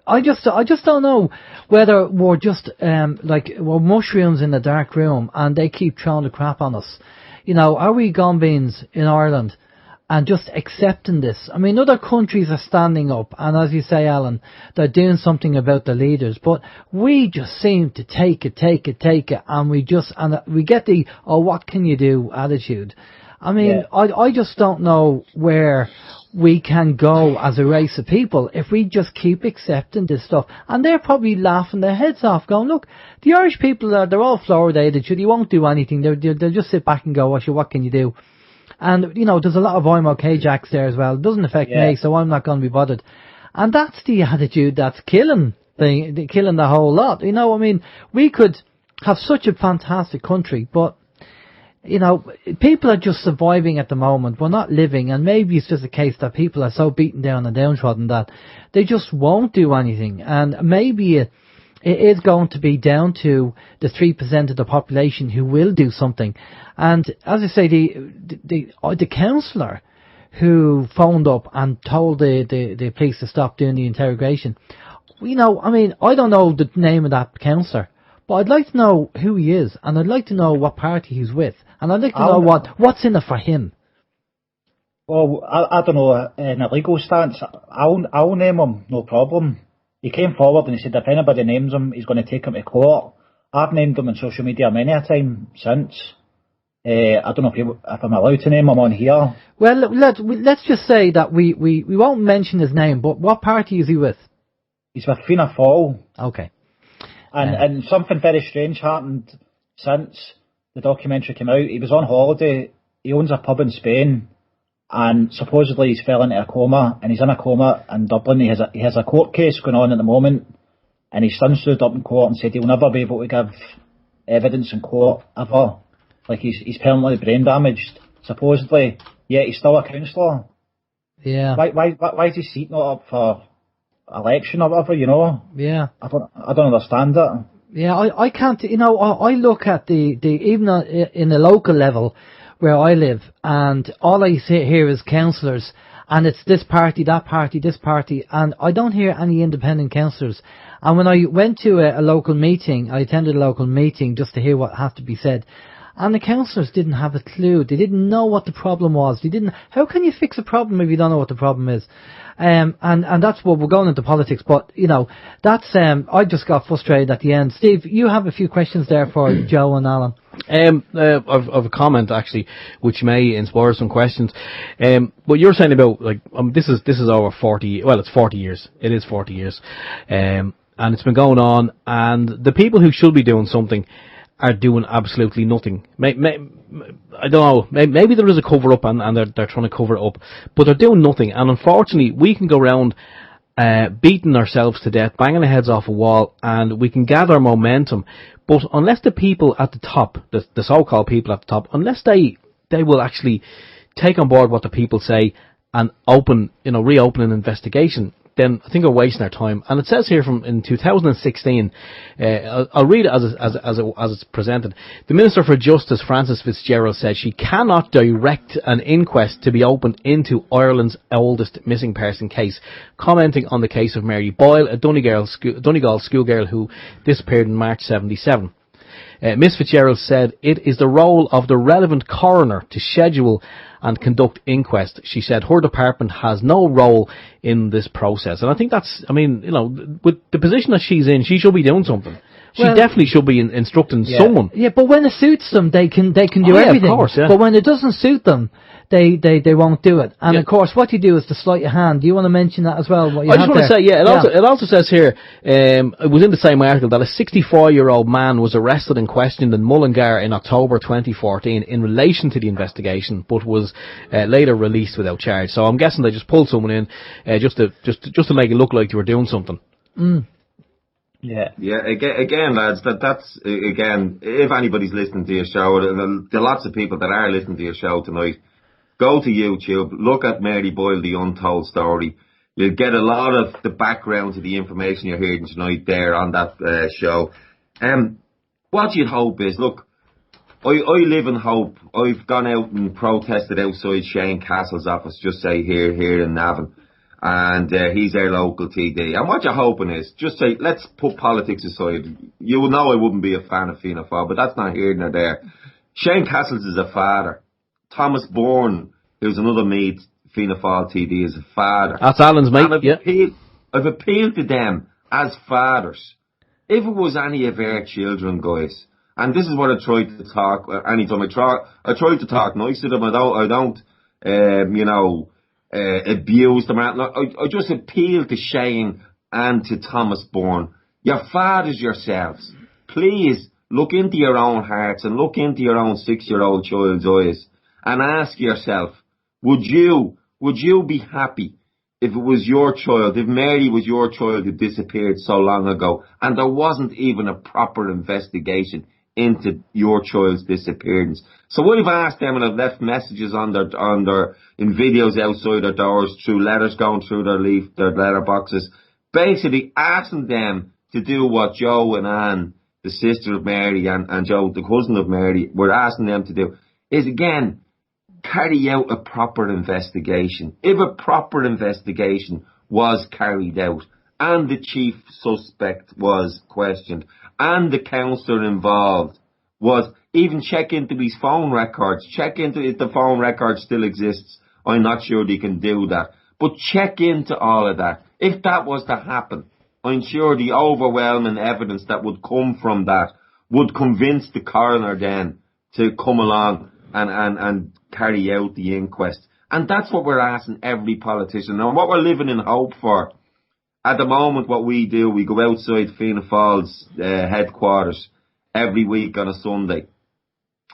I just don't know whether we're just we're mushrooms in the dark room and they keep throwing the crap on us. Are we gone beans in Ireland and just accepting this? I mean, other countries are standing up, and as you say, Alan, they're doing something about the leaders, but we just seem to take it, and we get the what can you do attitude. I mean, yeah. I just don't know where we can go as a race of people if we just keep accepting this stuff. And they're probably laughing their heads off, going, look, the Irish people, they're all fluoridated, they won't do anything, they'll just sit back and go, what can you do? And, there's a lot of I'm okay Jacks there as well. It doesn't affect me, so I'm not going to be bothered. And that's the attitude that's killing the whole lot. I mean, we could have such a fantastic country, but people are just surviving at the moment. We're not living, and maybe it's just a case that people are so beaten down and downtrodden that they just won't do anything. And maybe it is going to be down to the 3% of the population who will do something. And as I say, the councillor who phoned up and told the police to stop doing the interrogation, I mean, I don't know the name of that councillor, but I'd like to know who he is, and I'd like to know what party he's with, and I'd like to know what's in it for him. Well, I don't know, in a legal stance, I'll name him, no problem. He came forward and he said if anybody names him, he's going to take him to court. I've named him on social media many a time since. I don't know if I'm allowed to name him on here. Well, let's just say that we won't mention his name, but what party is he with? He's with Fianna Fáil. Okay. And something very strange happened since the documentary came out. He was on holiday. He owns a pub in Spain, and supposedly he's fell into a coma, and he's in a coma in Dublin. He has a court case going on at the moment, and his son stood up in court and said he'll never be able to give evidence in court ever. Like he's permanently brain damaged, supposedly. Yet he's still a councillor. Yeah. Why is his seat not up for election or whatever, Yeah. I don't understand it. Yeah, I can't, I look at the even in the local level where I live, and all I see here is councillors, and it's this party, that party, this party, and I don't hear any independent councillors. And when I went to a local meeting, I attended a local meeting just to hear what has to be said, and the councillors didn't have a clue. They didn't know what the problem was. How can you fix a problem if you don't know what the problem is? And that's what we're going into politics, but, that's, I just got frustrated at the end. Steve, you have a few questions there for Joe and Alan. I've a comment actually, which may inspire some questions. What you're saying about, this is over 40, well, it's 40 years. It is 40 years. And it's been going on, and the people who should be doing something are doing absolutely nothing. I don't know, maybe there is a cover up and they're trying to cover it up, but they're doing nothing. And unfortunately, we can go around beating ourselves to death, banging our heads off a wall, and we can gather momentum. But unless the people at the top, the so-called people at the top, unless they will actually take on board what the people say and reopen an investigation, then I think we're wasting our time. And it says here in 2016, I'll read it as it's presented. The Minister for Justice, Frances Fitzgerald, said she cannot direct an inquest to be opened into Ireland's oldest missing person case, commenting on the case of Mary Boyle, a Donegal schoolgirl who disappeared in March 77. Ms Fitzgerald said it is the role of the relevant coroner to schedule and conduct inquest. She said her department has no role in this process. And I think that's, I mean, you know, with the position that she's in, she should be doing something. She definitely should be instructing someone. Yeah, but when it suits them, they can do everything. Of course, yeah. But when it doesn't suit them, they won't do it. And of course, what you do is to sleight your hand. Do you want to mention that as well? What you I just want to say, it also says here, it was in the same article that a 64-year-old man was arrested and questioned in Mullingar in October 2014 in relation to the investigation, but was later released without charge. So I'm guessing they just pulled someone in just to make it look like they were doing something. Mm. Yeah. Again, lads. That's again. If anybody's listening to your show, and there are lots of people that are listening to your show tonight, go to YouTube, look at Mary Boyle, the untold story. You'll get a lot of the background to the information you're hearing tonight there on that show. What you'd hope is, look, I live in hope. I've gone out and protested outside Shane Castle's office, just say here in Navan. And he's our local TD. And what you're hoping is, just say, let's put politics aside. You will know I wouldn't be a fan of Fianna Fáil, but that's not here nor there. Shane Castles is a father. Thomas Bourne, who's another mate, Fianna Fáil TD, is a father. That's Alan's mate, I've appealed to them as fathers. If it was any of our children, guys, and this is what I try to talk, anytime I try to talk nice to them. I don't abuse them. I just appeal to Shane and to Thomas Bourne. Your fathers yourselves. Please look into your own hearts and look into your own 6-year-old child's eyes and ask yourself, would you be happy if it was your child, if Mary was your child who disappeared so long ago and there wasn't even a proper investigation into your child's disappearance? So I've asked them, and I've left messages on their in videos outside their doors, through letters going through their letter boxes, basically asking them to do what Joe and Anne, the sister of Mary, and Joe, the cousin of Mary, were asking them to do, is again, carry out a proper investigation. If a proper investigation was carried out, and the chief suspect was questioned, and the counsellor involved was, even check into his phone records, check into if the phone record still exists. I'm not sure they can do that, but check into all of that. If that was to happen, I'm sure the overwhelming evidence that would come from that would convince the coroner then to come along and carry out the inquest. And that's what we're asking every politician. And what we're living in hope for, at the moment, what we do, we go outside Fianna Fáil's headquarters every week on a Sunday.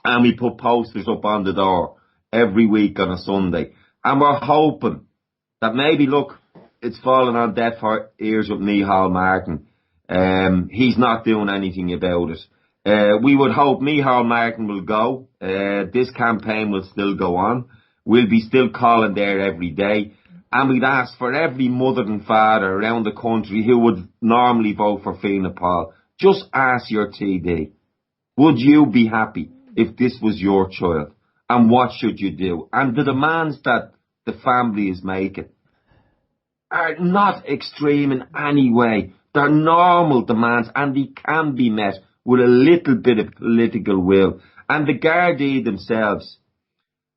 And we put posters up on the door every week on a Sunday. And we're hoping that maybe, look, it's fallen on deaf ears with Micheál Martin. He's not doing anything about it. We would hope Micheál Martin will go. This campaign will still go on. We'll be still calling there every day. And we'd ask for every mother and father around the country who would normally vote for Fianna Fáil, just ask your TD, would you be happy if this was your child? And what should you do? And the demands that the family is making are not extreme in any way. They're normal demands, and they can be met with a little bit of political will. And the Gardaí themselves,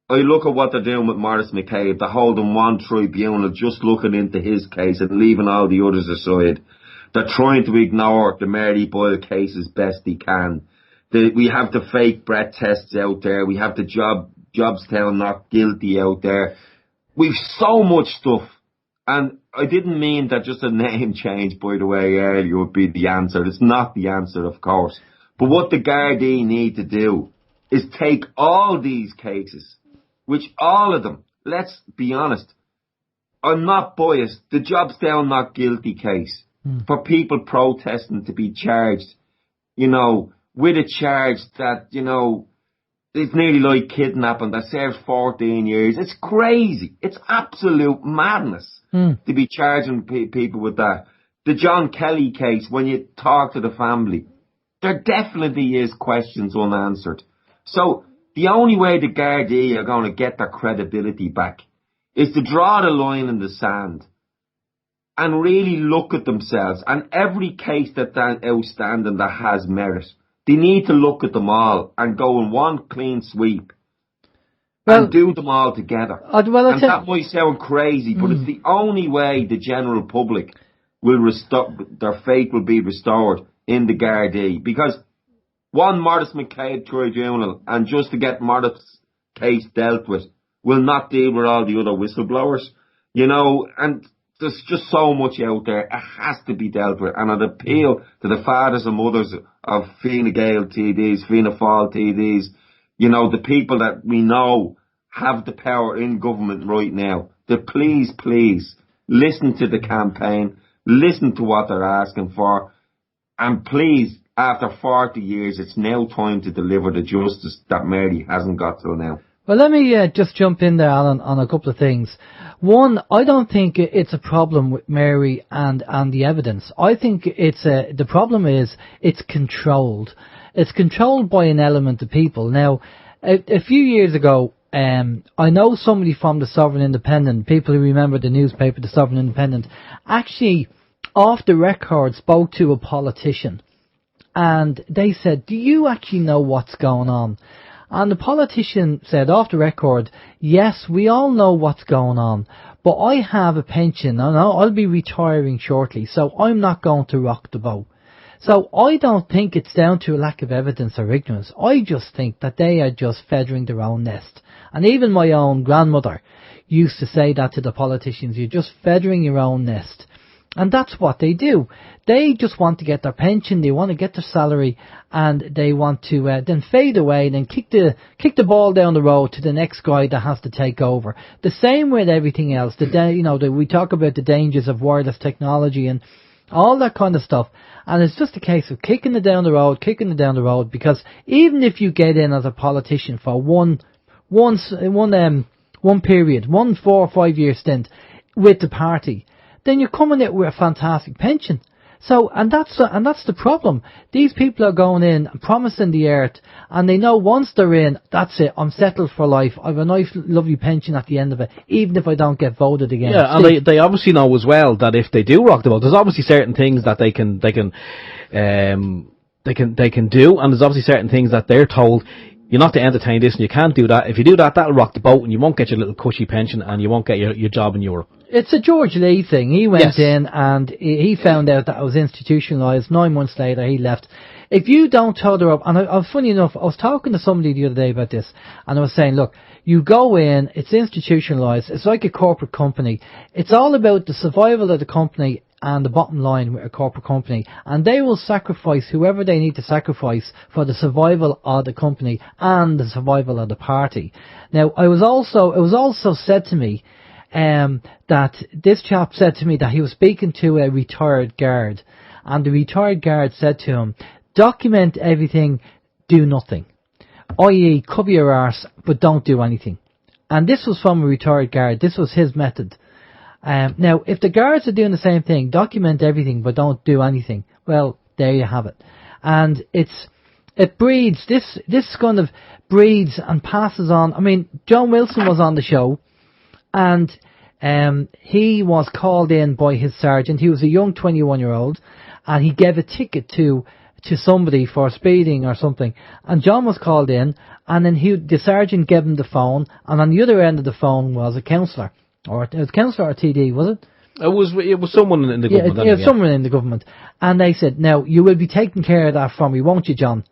I look at what they're doing with Maurice McCabe. They're holding one tribunal just looking into his case and leaving all the others aside. They're trying to ignore the Mary Boyle case as best they can. We have the fake breath tests out there. We have the Jobstown not guilty out there. We've so much stuff. And I didn't mean that just a name change, by the way, earlier would be the answer. It's not the answer, of course. But what the Gardaí need to do is take all these cases, which all of them, let's be honest, I'm not biased. The Jobstown not guilty case for people protesting to be charged, with a charge that, it's nearly like kidnapping that serves 14 years. It's crazy. It's absolute madness to be charging people with that. The John Kelly case, when you talk to the family, there definitely is questions unanswered. So the only way the Gardaí are going to get their credibility back is to draw the line in the sand and really look at themselves and every case that's outstanding that has merit. They need to look at them all and go in one clean sweep and do them all together. And that might sound crazy, but it's the only way the general public will their faith will be restored in the Gardaí. Because one Morris McCabe tribunal, and just to get Morris' case dealt with, will not deal with all the other whistleblowers, you know, and there's just so much out there. It has to be dealt with. And I'd appeal to the fathers and mothers of Fianna Gael TDs, Fianna Fáil TDs, you know, the people that we know have the power in government right now, that please listen to the campaign, listen to what they're asking for, and please, after 40 years, it's now time to deliver the justice that Mary hasn't got till now. Well, let me just jump in there, Alan, on a couple of things. One, I don't think it's a problem with Mary and the evidence. I think the problem is it's controlled. It's controlled by an element of people. Now, a few years ago, I know somebody from the Sovereign Independent, people who remember the newspaper, the Sovereign Independent, actually, off the record, spoke to a politician. And they said, do you actually know what's going on? And the politician said off the record, yes, we all know what's going on, but I have a pension and I'll be retiring shortly, so I'm not going to rock the boat. So I don't think it's down to a lack of evidence or ignorance. I just think that they are just feathering their own nest. And even my own grandmother used to say that to the politicians, you're just feathering your own nest. And that's what they do. They just want to get their pension, they want to get their salary, and they want to then fade away, then kick the ball down the road to the next guy that has to take over. The same with everything else. We talk about the dangers of wireless technology and all that kind of stuff. And it's just a case of kicking it down the road, because even if you get in as a politician for one period, 4 or 5 year stint with the party, then you're coming in with a fantastic pension. So, and that's the problem. These people are going in and promising the earth, and they know once they're in, that's it, I'm settled for life. I have a nice, lovely pension at the end of it, even if I don't get voted again. Yeah, and they obviously know as well that if they do rock the boat, there's obviously certain things that they can do, and there's obviously certain things that they're told, you're not to entertain this and you can't do that. If you do that, that'll rock the boat and you won't get your little cushy pension and you won't get your job in Europe. It's a George Lee thing. He went in and he found out that it was institutionalised. 9 months later, he left. If you don't tell the rope, and funny enough, I was talking to somebody the other day about this, and I was saying, look, you go in, it's institutionalised, it's like a corporate company. It's all about the survival of the company and the bottom line with a corporate company, and they will sacrifice whoever they need to sacrifice for the survival of the company and the survival of the party. Now, it was also said to me that this chap said to me that he was speaking to a retired guard, and the retired guard said to him, document everything, do nothing, i.e. cover your arse but don't do anything. And this was from a retired guard. This was his method. Now, if the guards are doing the same thing, document everything but don't do anything, well, there you have it. And it breeds, this kind of breeds and passes on. I mean, John Wilson was on the show, and he was called in by his sergeant. He was a young 21-year-old, and he gave a ticket to somebody for speeding or something. And John was called in, and then the sergeant gave him the phone, and on the other end of the phone was a counsellor. Or it was councillor or TD, was it? It was someone in the government. Yeah, someone in the government. And they said, now, you will be taking care of that for me, won't you, John?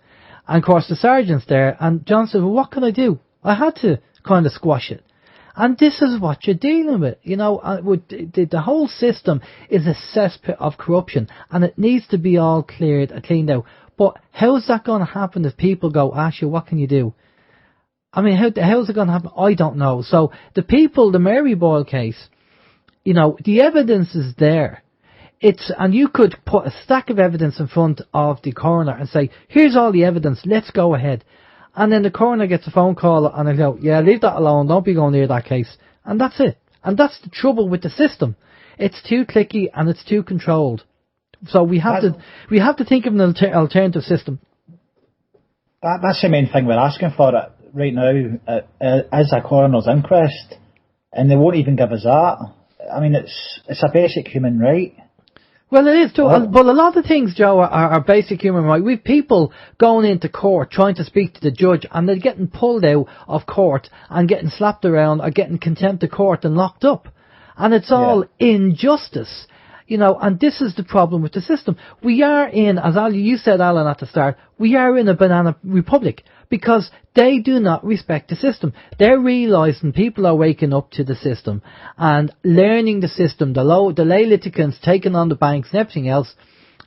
And of course, the sergeant's there, and John said, well, what can I do? I had to kind of squash it. And this is what you're dealing with. You know, the whole system is a cesspit of corruption, and it needs to be all cleaned out. But how is that going to happen if people go, Asher, what can you do? I mean, how's it going to happen? I don't know. So the Mary Boyle case, you know, the evidence is there. And you could put a stack of evidence in front of the coroner and say, here's all the evidence, let's go ahead. And then the coroner gets a phone call and they go, yeah, leave that alone, don't be going near that case. And that's it. And that's the trouble with the system. It's too clicky and it's too controlled. So we have to think of an alternative system. That's the main thing we're asking for it right now, is a coroner's inquest, and they won't even give us that. I mean, it's a basic human right. Well, it is too, but a lot of things, Joe, are basic human right. We've people going into court trying to speak to the judge, and they're getting pulled out of court and getting slapped around or getting contempt of court and locked up. And it's all injustice. You know, and this is the problem with the system. We are in, as you said, Alan, at the start, we are in a banana republic because they do not respect the system. They're realising people are waking up to the system and learning the system, the lay litigants taking on the banks and everything else,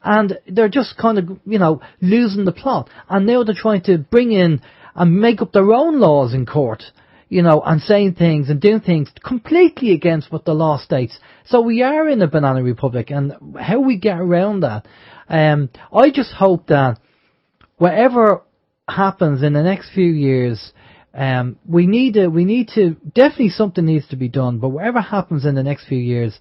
and they're just kind of, you know, losing the plot. And now they're trying to bring in and make up their own laws in court, you know, and saying things and doing things completely against what the law states. So we are in a banana republic, and how we get around that, I just hope that whatever happens in the next few years, we need to, definitely something needs to be done, but whatever happens in the next few years,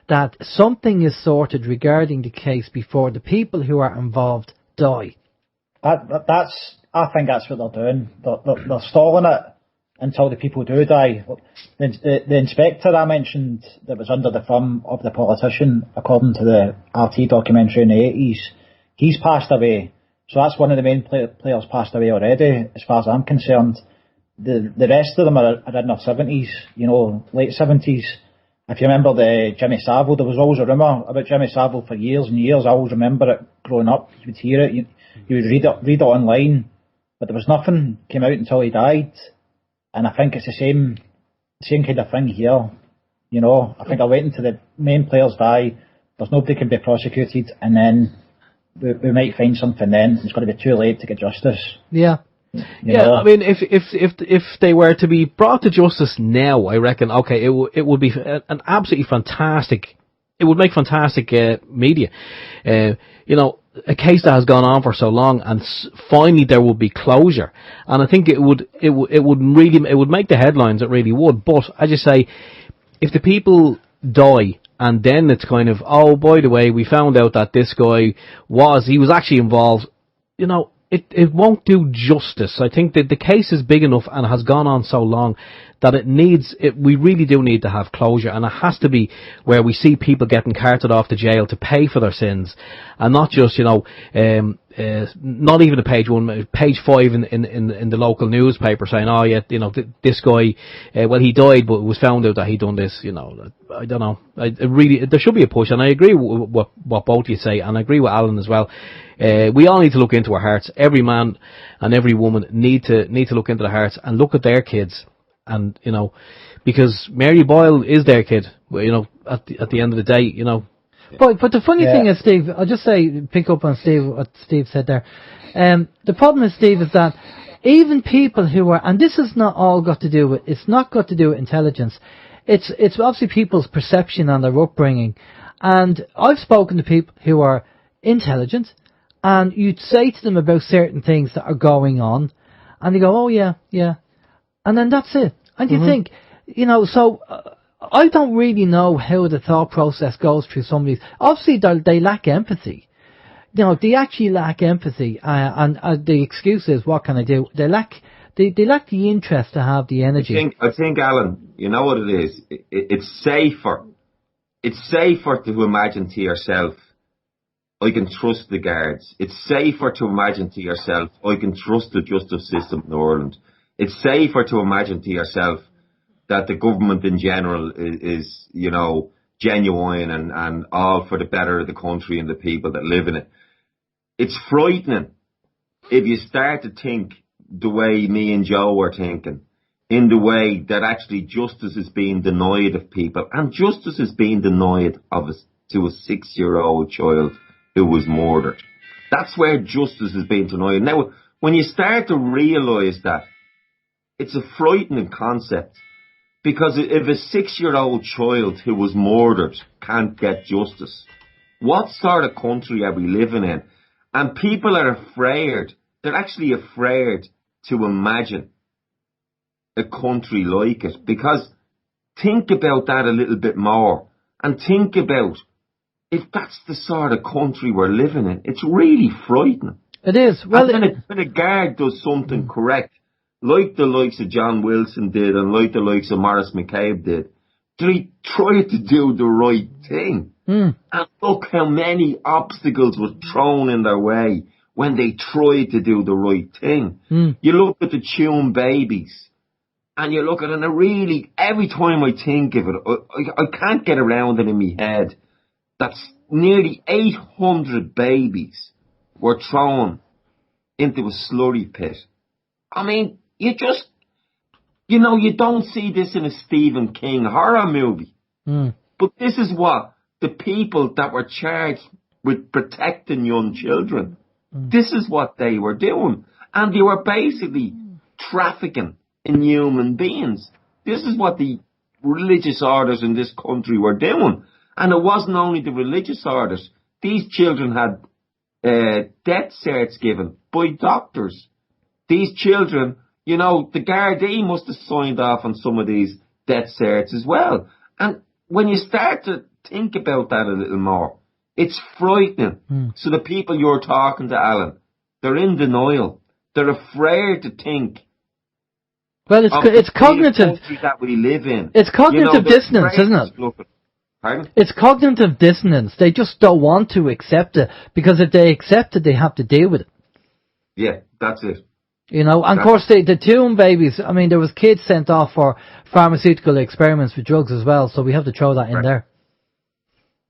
that something is sorted regarding the case before the people who are involved die. I think that's what they're doing. They're stalling it until the people do die. The inspector I mentioned that was under the thumb of the politician, according to the RT documentary in the 80s, he's passed away. So that's one of the main players passed away already, as far as I'm concerned. The rest of them are in their 70s, you know, late 70s. If you remember the Jimmy Savile, there was always a rumour about Jimmy Savile for years and years. I always remember it growing up. You would hear it, you would read it online, but there was nothing came out until he died. And I think it's the same kind of thing here. You know, I think they're waiting till the main players die. There's nobody can be prosecuted, and then we might find something. Then it's going to be too late to get justice. Yeah. You know? I mean, if they were to be brought to justice now, I reckon, okay, it would be an absolutely fantastic. It would make fantastic media. You know, a case that has gone on for so long, and finally there would be closure. And I think it would make the headlines. It really would. But as you say, if the people die, and then it's kind of, oh, by the way, we found out that this guy he was actually involved, you know, it won't do justice. I think that the case is big enough and has gone on so long that we really do need to have closure, and it has to be where we see people getting carted off to jail to pay for their sins, and not just, you know, not even a page 1, page 5 in the local newspaper saying, oh yeah, you know, this guy, well, he died, but it was found out that he done this. You know, I don't know. There should be a push, and I agree with what both of you say, and I agree with Alan as well. We all need to look into our hearts. Every man and every woman need to look into their hearts and look at their kids. And, you know, because Mary Boyle is their kid, you know, at the end of the day, you know. But the funny thing is, Steve, I'll just say, pick up on what Steve said there. The problem is, Steve, is that even people who are, and this is not all got to do with, it's not got to do with intelligence. It's obviously people's perception and their upbringing. And I've spoken to people who are intelligent, and you'd say to them about certain things that are going on, and they go, oh yeah, and then that's it. And you think, you know, so I don't really know how the thought process goes through some of these. Obviously, they lack empathy. You know, they actually lack empathy, and the excuse is, what can I do? They lack the interest to have the energy. I think, Alan, you know what it is? It's safer. It's safer to imagine to yourself, I can trust the guards. It's safer to imagine to yourself, I can trust the justice system in Ireland. It's safer to imagine to yourself that the government in general is, you know, genuine and all for the better of the country and the people that live in it. It's frightening if you start to think the way me and Joe are thinking, in the way that actually justice is being denied of people, and justice is being denied to a 6-year-old child who was murdered. That's where justice is being denied. Now, when you start to realise that, it's a frightening concept, because if a 6-year-old child who was murdered can't get justice, what sort of country are we living in? And people are afraid, they're actually afraid to imagine a country like it, because think about that a little bit more, and think about if that's the sort of country we're living in. It's really frightening. It is. Well, when a guard does something correct, like the likes of John Wilson did and like the likes of Maurice McCabe did, they tried to do the right thing. And look how many obstacles were thrown in their way when they tried to do the right thing. You look at the Tune babies, and you look at it, and it really, every time I think of it, I can't get around it in my head. That's nearly 800 babies were thrown into a slurry pit. I mean, you don't see this in a Stephen King horror movie. But this is what the people that were charged with protecting young children, this is what they were doing. And they were basically trafficking in human beings. This is what the religious orders in this country were doing. And it wasn't only the religious orders. These children had death certs given by doctors. These children, the gardaí must have signed off on some of these death certs as well. And when you start to think about that a little more, it's frightening. So the people you're talking to, Alan, they're in denial. They're afraid to think. Well, it's cognitive. Country that we live in. It's cognitive dissonance, isn't it? Pardon? It's cognitive dissonance. They just don't want to accept it, because if they accept it, they have to deal with it. Yeah, that's it. And of course, the Tune babies, I mean, there was kids sent off for pharmaceutical experiments with drugs as well, so we have to throw that in there.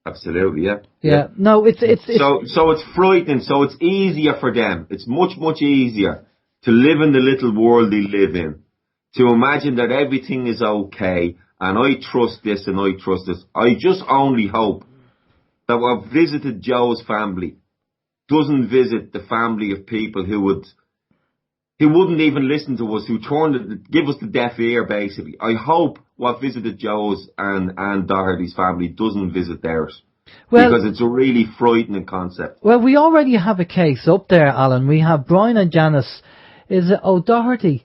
Absolutely, yeah. Yeah. No, it's so it's frightening. So it's easier for them. It's much, much easier to live in the little world they live in, to imagine that everything is okay, and I trust this and I trust this. I just only hope that what visited Joe's family doesn't visit the family of people who wouldn't even listen to us, who give us the deaf ear, basically. I hope what visited Joe's and Doherty's family doesn't visit theirs. Because it's a really frightening concept. Well, we already have a case up there, Alan. We have Brian and Janice, is it O'Doherty,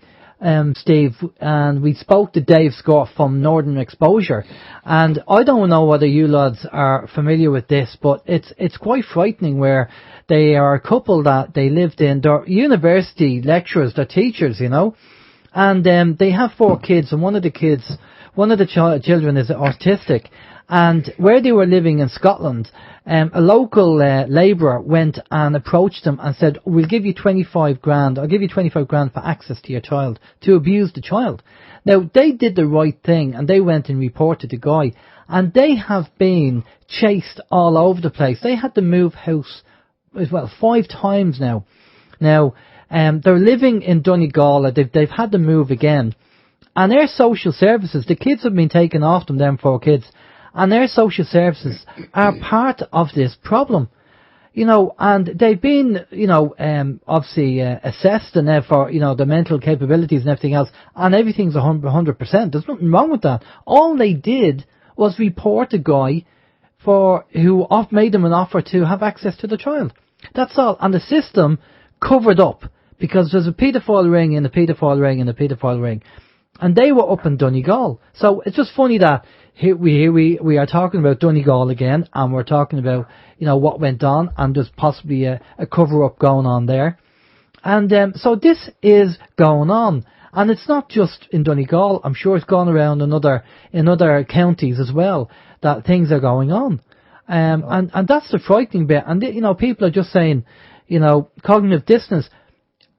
Steve, and we spoke to Dave Scott from Northern Exposure. And I don't know whether you lads are familiar with this, but it's quite frightening, where they are a couple that they lived in. They're university lecturers, they're teachers, and they have 4 kids, and one of the children is autistic. And where they were living in Scotland, a local labourer went and approached them and said, "We'll give you 25 grand. I'll give you 25 grand for access to your child," to abuse the child. Now, they did the right thing, and they went and reported the guy, and they have been chased all over the place. They had to move house as well 5 times now. Now, they're living in Donegal. They've had to move again, and their social services, the kids have been taken off them 4 kids, and their social services are part of this problem, and they've been, obviously assessed and for, the mental capabilities and everything else, and everything's 100%. There's nothing wrong with that. All they did was report a guy who made them an offer to have access to the child. That's all. And the system covered up, because there's a paedophile ring and a paedophile ring and a paedophile ring. And they were up in Donegal. So it's just funny that here we are talking about Donegal again, and we're talking about, what went on, and there's possibly a cover-up going on there. And so this is going on. And it's not just in Donegal. I'm sure it's gone around in other counties as well, that things are going on. And that's the frightening bit. And, people are just saying, cognitive dissonance.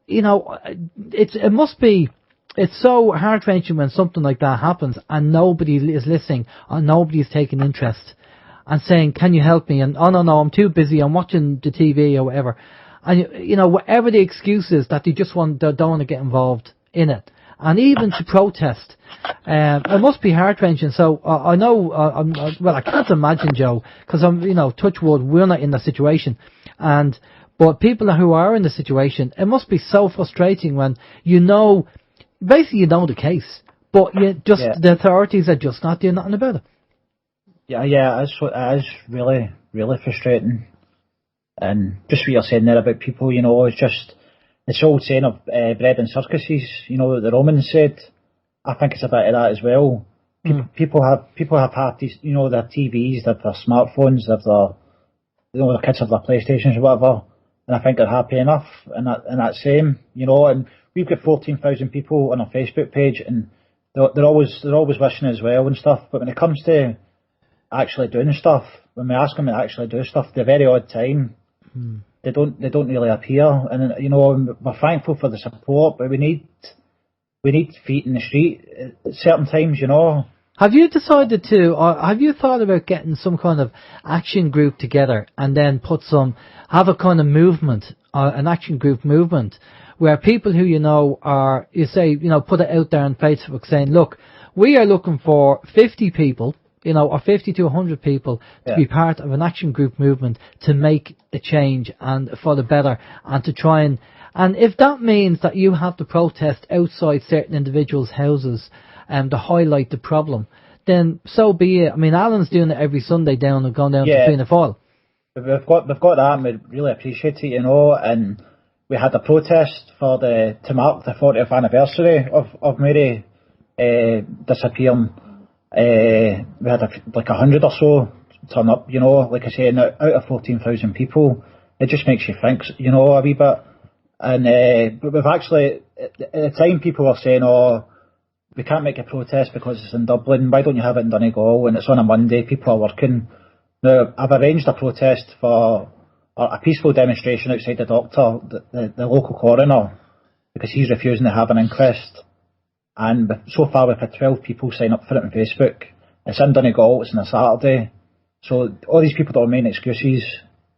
It must be, it's so heart-wrenching when something like that happens and nobody is listening or nobody is taking interest and saying, "Can you help me?" And, "Oh, no, I'm too busy. I'm watching the TV," or whatever. And, whatever the excuse is, that they just don't want to get involved in it. And even to protest. It must be heart-wrenching. So I know, I can't imagine, Joe, because touch wood, we're not in that situation. But people who are in the situation, it must be so frustrating when basically you know the case, but the authorities are just not doing nothing about it. Yeah, it is really, really frustrating. And just what you're saying there about people, it's just, It's old saying of bread and circuses, you know, that the Romans said. I think it's a bit of that as well. People have parties, you know, their TVs, their smartphones, their kids have their PlayStations or whatever, and I think they're happy enough in that same, you know. And we've got 14,000 people on our Facebook page, and they're always wishing as well and stuff. But when it comes to actually doing stuff, when we ask them to actually do stuff, the very odd time, they don't really appear. And you know, we're thankful for the support, but we need feet in the street at certain times, you know. Have you decided to, or have you thought about getting some kind of action group together and then have a kind of movement, an action group movement, where people who you know put it out there on Facebook saying, look, we are looking for 50 people, you know, or 50 to 100 people to be part of an action group movement to make a change and for the better, and to try and if that means that you have to protest outside certain individuals' houses to highlight the problem, then so be it. I mean, Alan's doing it every Sunday going down to Fianna Fáil. We've got that, and we really appreciate it, you know. And we had a protest to mark the 40th anniversary of Mary disappearing. We had 100 or so turn up, you know. Like I say, out of 14,000 people, it just makes you think, you know, a wee bit. And but we've actually, at the time, people were saying, "Oh, we can't make a protest because it's in Dublin. Why don't you have it in Donegal? And it's on a Monday. People are working." Now, I've arranged a protest for a peaceful demonstration outside the doctor, the local coroner, because he's refusing to have an inquest. And so far, we've had 12 people sign up for it on Facebook. It's in Donegal. It's on a Saturday. So all these people that are making excuses,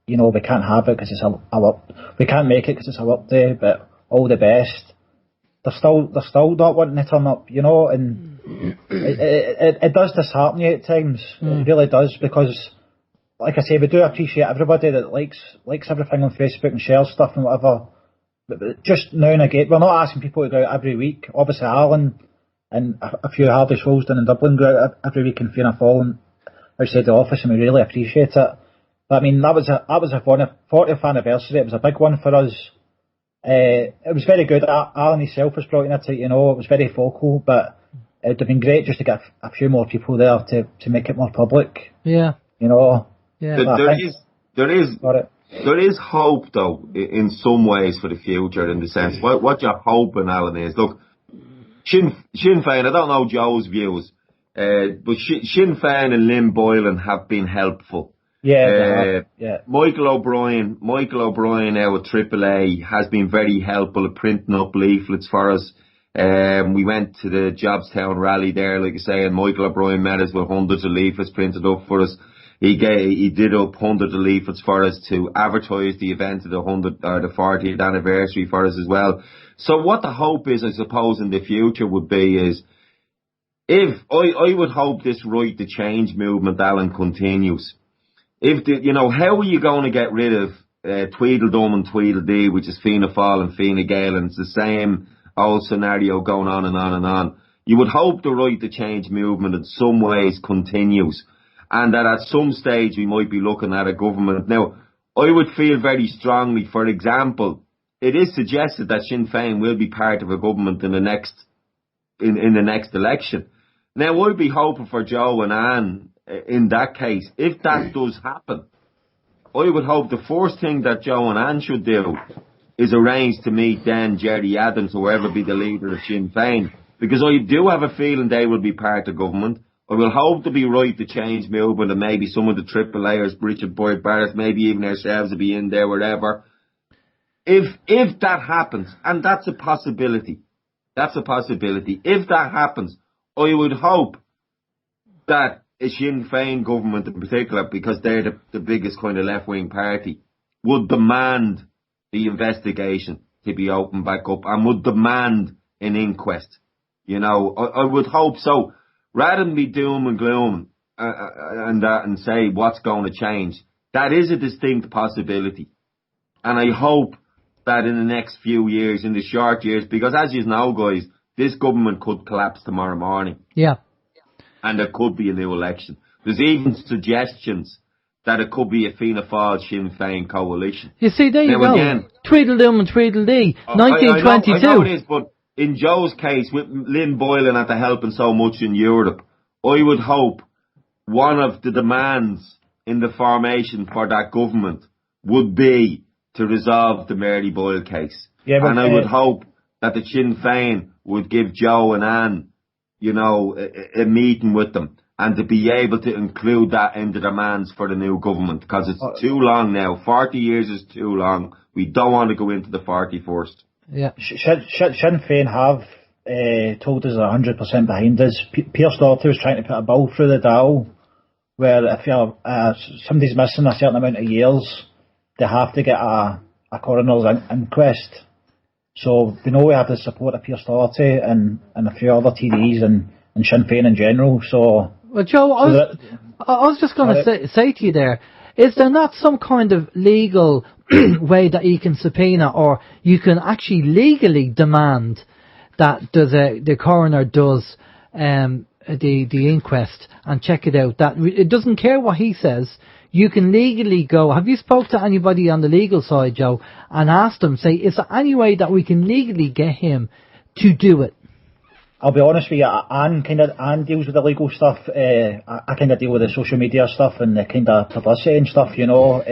you know, we can't have it because it's we can't make it because it's a work day, but all the best. They're still not wanting to turn up, you know, and it does dishearten you at times. It really does, because, like I say, we do appreciate everybody that likes everything on Facebook and shares stuff and whatever. But just now and again, we're not asking people to go out every week. Obviously, Alan and a few Hardy souls down in Dublin go out every week in Fianna Fáil and outside the office, and we really appreciate it. But I mean, that was a 40th anniversary. It was a big one for us. It was very good. Alan himself was brought into it, you know. It was very focal, but it would have been great just to get a few more people there to make it more public. Yeah. You know. Yeah. There is hope, though, in some ways for the future, in the sense, what you're hoping, Alan, is, look, Sinn Féin, I don't know Joe's views, but Sinn Féin and Lynn Boylan have been helpful. Yeah. Michael O'Brien now at AAA has been very helpful at printing up leaflets for us. We went to the Jobstown rally there, like I say, and Michael O'Brien met us with hundreds of leaflets printed up for us. He did up hundreds of leaflets for us to advertise the event of the 40th anniversary for us as well. So what the hope is, I suppose, in the future would be is, if I would hope this right to change movement, Alan, continues. How are you going to get rid of Tweedledum and Tweedledee, which is Fianna Fáil and Fine Gael, and it's the same old scenario going on and on and on. You would hope the right to change movement in some ways continues, and that at some stage we might be looking at a government. Now, I would feel very strongly, for example, it is suggested that Sinn Féin will be part of a government in the next election. Now, I'd be hoping for Joe and Anne in that case. If that does happen, I would hope the first thing that Joe and Anne should do is arrange to meet then Jerry Adams, whoever be the leader of Sinn Féin, because I do have a feeling they will be part of government. I will hope to be right to change movement, and maybe some of the AAAers, Richard Boyd Barrett, maybe even ourselves will be in there, wherever. If that happens, and that's a possibility, if that happens, I would hope that a Sinn Féin government in particular, because they're the biggest kind of left-wing party, would demand the investigation to be opened back up and would demand an inquest. You know, I would hope so. Rather than be doom and gloom and say what's going to change, that is a distinct possibility. And I hope that in the next few years, in the short years, because as you know, guys, this government could collapse tomorrow morning. Yeah. And there could be a new election. There's even suggestions that it could be a Fianna Fáil Sinn Féin coalition. You see, there you Now go. again, Tweedledum and Tweedledee. I 1922. know it is, but in Joe's case, with Lynn Boylan at the helping so much in Europe, I would hope one of the demands in the formation for that government would be to resolve the Mary Boyle case. Yeah, but, and I would hope that the Sinn Féin would give Joe and Anne, you know, a meeting with them, and to be able to include that in the demands for the new government, because it's too long now. 40 years is too long. We don't want to go into the 41st. Yeah. Sinn Féin have told us 100% behind us. Pierce Doherty was trying to put a bill through the Dáil where if somebody's missing a certain amount of years, they have to get a coroner's inquest. So we know we have the support of Pierce Doherty and a few other TDs and Sinn Féin in general. So, well, Joe, I was just going to say to you there, is there not some kind of legal way that you can subpoena, or you can actually legally demand that the coroner does the inquest and check it out? That it doesn't care what he says. You can legally go. Have you spoke to anybody on the legal side, Joe, and asked them, say, is there any way that we can legally get him to do it? I'll be honest with you, Anne deals with the legal stuff. I kind of deal with the social media stuff and the kind of publicity and stuff, you know.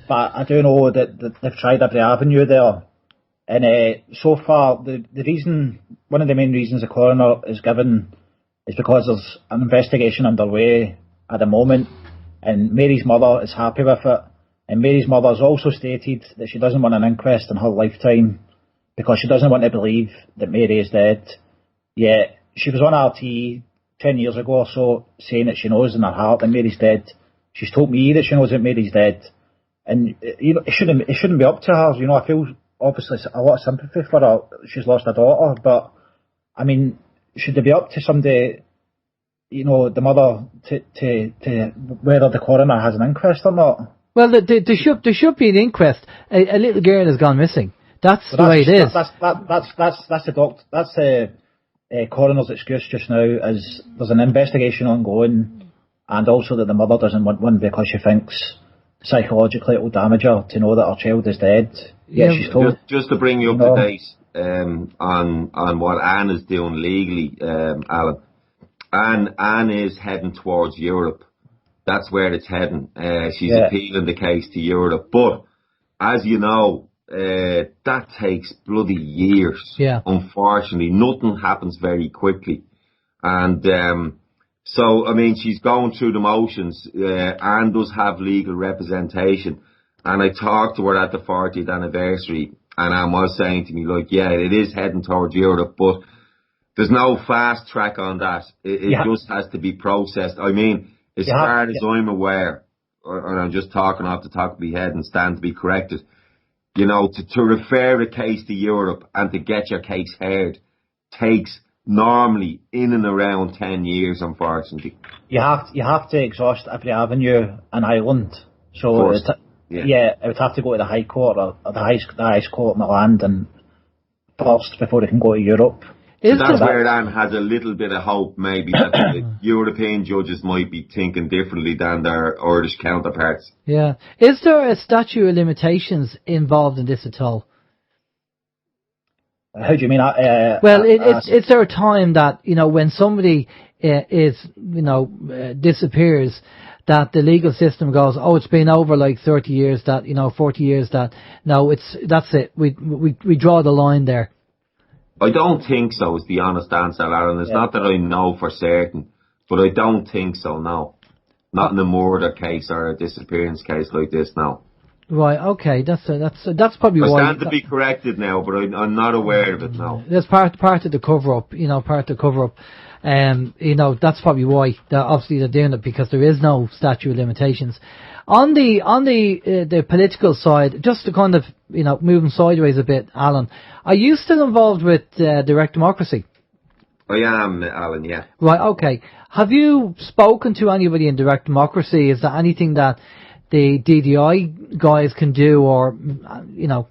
But I do know that they've tried every avenue there. And so far, one of the main reasons the coroner is given is because there's an investigation underway at the moment, and Mary's mother is happy with it. And Mary's mother has also stated that she doesn't want an inquest in her lifetime because she doesn't want to believe that Mary is dead. Yeah, she was on RT 10 years ago or so saying that she knows in her heart that Mary's dead. She's told me that she knows that Mary's dead. And you know, it shouldn't be up to her. You know, I feel obviously a lot of sympathy for her. She's lost a daughter, but I mean, should it be up to somebody, you know, the mother to whether the coroner has an inquest or not? Well, there should be an inquest. A little girl has gone missing. That's the way it is. That's the doctor. That's the coroner's excuse just now. Is there's an investigation ongoing, and also that the mother doesn't want one because she thinks psychologically it will damage her to know that her child is dead. Yeah, she's told. Just to bring you up to date on what Anne is doing legally, Alan. Anne is heading towards Europe. That's where it's heading. She's appealing the case to Europe, but as you know, that takes bloody years. Yeah. Unfortunately, nothing happens very quickly, and so I mean, she's going through the motions. Anne does have legal representation, and I talked to her at the 40th anniversary, and Anne was saying to me, like, yeah, it is heading towards Europe, but there's no fast track on that. It just has to be processed. I mean, as far as I'm aware, and I'm just talking off the top of my head and stand to be corrected, you know, to refer a case to Europe and to get your case heard takes normally in and around 10 years, unfortunately. You have to exhaust every avenue in Ireland. So it would have to go to the High Court or the highest court in the land and first before it can go to Europe. So that's where Anne has a little bit of hope, maybe, that the European judges might be thinking differently than their Irish counterparts. Yeah. Is there a statute of limitations involved in this at all? How do you mean? Is there a time that, you know, when somebody disappears, that the legal system goes, oh, it's been over like 30 years, that, you know, 40 years, that, no, that's it. We draw the line there. I don't think so, is the honest answer, Aaron. It's not that I know for certain, but I don't think so, no. Not in a murder case or a disappearance case like this, no. Right, okay, that's probably why. I stand to be corrected now, but I'm not aware of it, no. That's part of the cover-up, you know, you know, that's probably why, obviously they're doing it, because there is no statute of limitations. On the political side, just to kind of, you know, moving sideways a bit, Alan, are you still involved with Direct Democracy? I am, Alan, yeah. Right, okay. Have you spoken to anybody in Direct Democracy? Is there anything that the DDI guys can do, or, you know,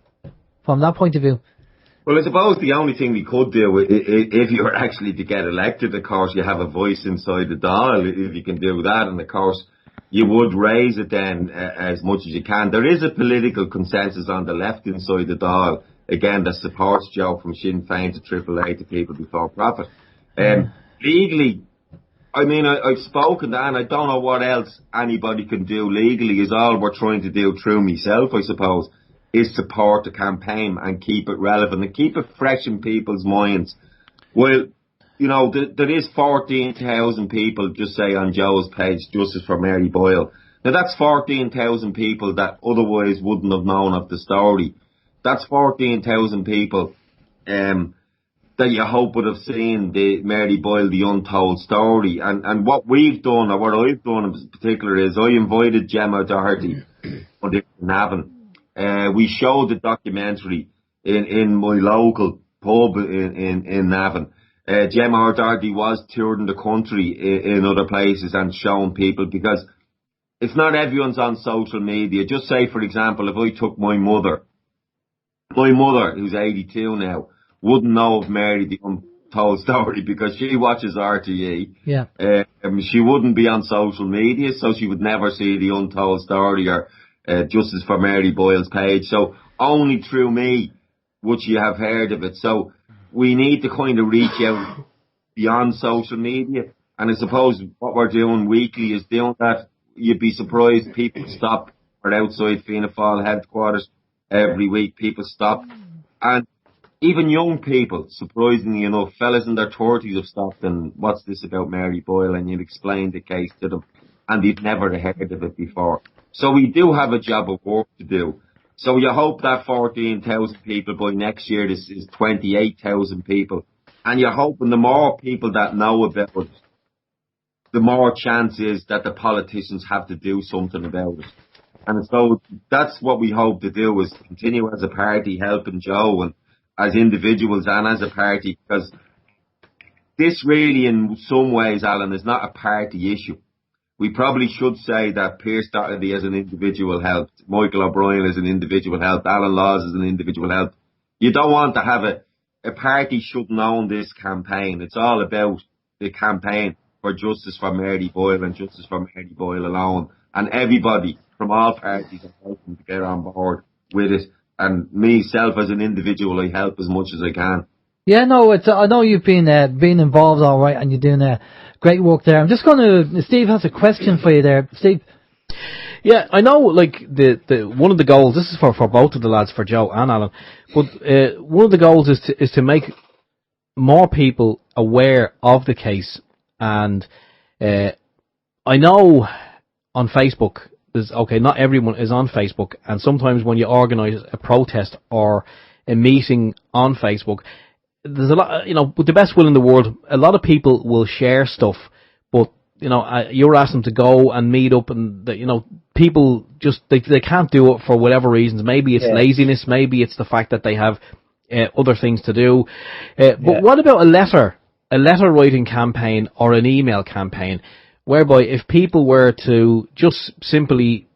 from that point of view? Well, I suppose the only thing we could do, if you were actually to get elected, of course, you have a voice inside the Dáil, if you can do that, and of course, you would raise it then as much as you can. There is a political consensus on the left side of the dial, again, that supports Joe, from Sinn Féin to AAA to People Before Profit. Legally, I mean, I've spoken to, and I don't know what else anybody can do legally. Is all we're trying to do through myself, I suppose, is support the campaign and keep it relevant and keep it fresh in people's minds. Well, you know, there is 14,000 people, just say on Joe's page, Justice for Mary Boyle. Now that's 14,000 people that otherwise wouldn't have known of the story. That's 14,000 people that you hope would have seen the Mary Boyle, the untold story. And what we've done, or what I've done in particular, is I invited Gemma Doherty in Navan. We showed the documentary in my local pub in Navan. Gemma Doherty was touring the country in other places and showing people, because it's not everyone's on social media. Just say, for example, if I took my mother, who's 82 now, wouldn't know of Mary the Untold Story because she watches RTE. Yeah. She wouldn't be on social media, so she would never see the Untold Story or Justice for Mary Boyle's page. So only through me would she have heard of it. So we need to kind of reach out beyond social media. And I suppose what we're doing weekly is doing that. You'd be surprised people stop. We're outside Fianna Fáil headquarters every week. People stop. And even young people, surprisingly enough, fellas in their 30s have stopped and what's this about Mary Boyle, and you'd explain the case to them and they've never heard of it before. So we do have a job of work to do. So you hope that 14,000 people by next year is 28,000 people. And you're hoping the more people that know about it, the more chance is that the politicians have to do something about it. And so that's what we hope to do, is continue as a party helping Joe and as individuals and as a party, because this really in some ways, Alan, is not a party issue. We probably should say that Pierce Doherty as an individual helped, Michael O'Brien as an individual helped, Alan Laws as an individual helped. You don't want to have a party shouldn't own this campaign. It's all about the campaign for justice for Mary Boyle and justice for Mary Boyle alone. And everybody from all parties are helping to get on board with it. And myself as an individual, I help as much as I can. Yeah, no, I know you've been involved all right, and you're doing great work there. I'm just going to, Steve has a question for you there. Steve? Yeah, I know, like, the one of the goals, this is for both of the lads, for Joe and Alan, but one of the goals is to make more people aware of the case. And I know on Facebook, not everyone is on Facebook, and sometimes when you organise a protest or a meeting on Facebook, there's a lot, with the best will in the world, a lot of people will share stuff, but, you're asking them to go and meet up, and, people just, they can't do it for whatever reasons. Maybe it's laziness, maybe it's the fact that they have other things to do. But what about a letter writing campaign or an email campaign, whereby if people were to just simply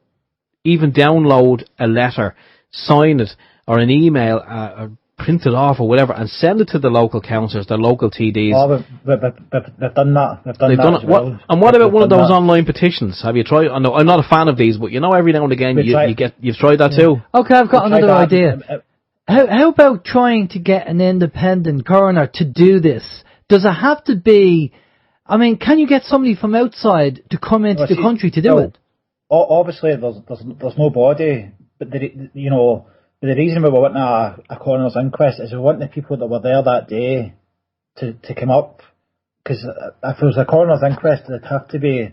even download a letter, sign it, or an email, or print it off or whatever, and send it to the local councillors, the local TDs. Oh, they've done that. They've done it. Well. And what about one of those online petitions? Have you tried? No, I'm not a fan of these, but every now and again you've tried that too. Okay, I've got another idea. How about trying to get an independent coroner to do this? Does it have to be? I mean, can you get somebody from outside to come into the country to do it? Obviously, there's nobody, but the reason we want a coroner's inquest is we want the people that were there that day to come up, because if there was a coroner's inquest, they'd have to be,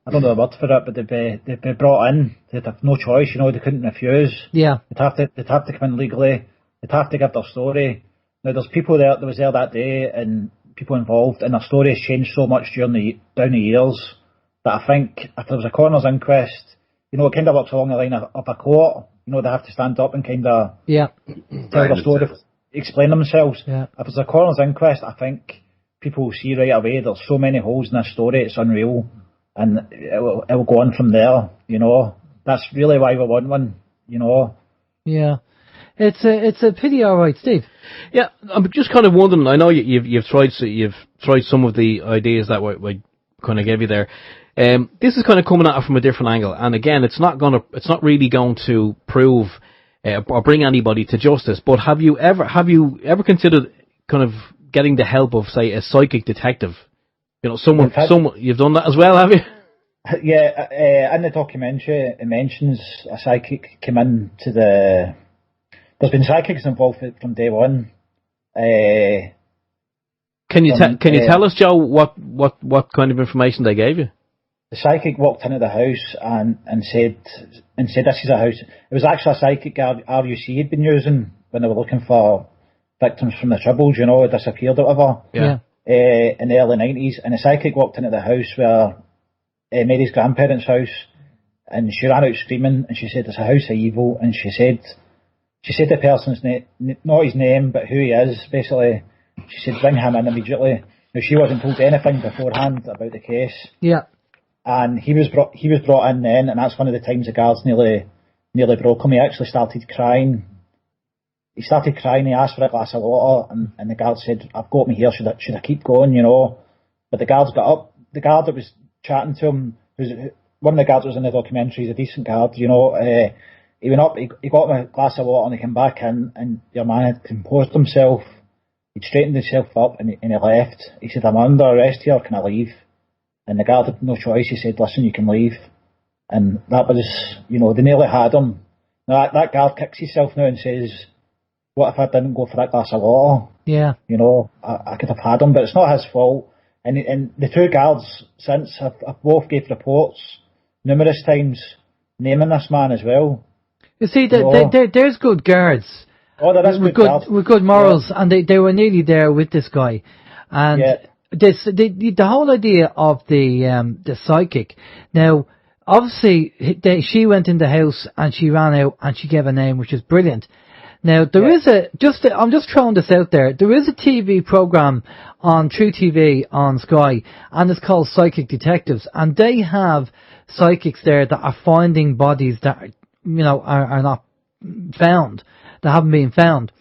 I don't know the word for it, but they'd be brought in. They'd have no choice, they couldn't refuse. Yeah. They'd have to come in legally. They'd have to give their story. Now, there's people there that was there that day and people involved, and their story has changed so much down the years that I think if there was a coroner's inquest, it kind of works along the line of a court. They have to stand up and kind of tell their story, explain themselves. Yeah. If it's a coroner's inquest, I think people will see right away there's so many holes in this story, it's unreal, and it will go on from there. That's really why we want one. Yeah. It's a pity, all right, Steve. Yeah, I'm just kind of wondering. I know you've tried some of the ideas that we kind of gave you there. This is kind of coming at it from a different angle, and again, it's not really going to prove or bring anybody to justice. But have you ever considered kind of getting the help of, say, a psychic detective? You know, someone you've done that as well, have you? Yeah, in the documentary it mentions a psychic came in to the. There's been psychics involved from day one. Can you tell us, Joe, what kind of information they gave you? The psychic walked into the house and said this is a house. It was actually a psychic RUC had been using when they were looking for victims from the Troubles, you know, disappeared or whatever. Yeah. In the early 90s, and the psychic walked into the house where Mary's grandparents' house, and she ran out screaming, and she said it's a house of evil, and she said the person's name, not his name, but who he is, basically. She said bring him in immediately. Now she wasn't told anything beforehand about the case. Yeah. And he was brought in then, and that's one of the times the guards nearly broke him. He actually started crying. He started crying. He asked for a glass of water, and the guard said, "I've got me here. Should I keep going?" You know. But the guards got up. The guard that was chatting to him, one of the guards that was in the documentary, he's a decent guard. You know. He went up. He got him a glass of water, and he came back in, and your man had composed himself. He'd straightened himself up, and he left. He said, "I'm under arrest here. Can I leave?" And the guard had no choice. He said, "Listen, you can leave." And that was, you know, they nearly had him. Now, that guard kicks himself now and says, "What if I didn't go for that glass of water?" Yeah. You know, I could have had him, but it's not his fault. And the two guards since have both gave reports numerous times naming this man as well. You see, there's good guards. Oh, there is with good morals, yeah. And they were nearly there with this guy. And the whole idea of the psychic. Now, obviously, she went in the house and she ran out and she gave a name, which is brilliant. Now, there is I'm just throwing this out there. There is a TV program on True TV on Sky, and it's called Psychic Detectives, and they have psychics there that are finding bodies that, you know, are not found, that haven't been found,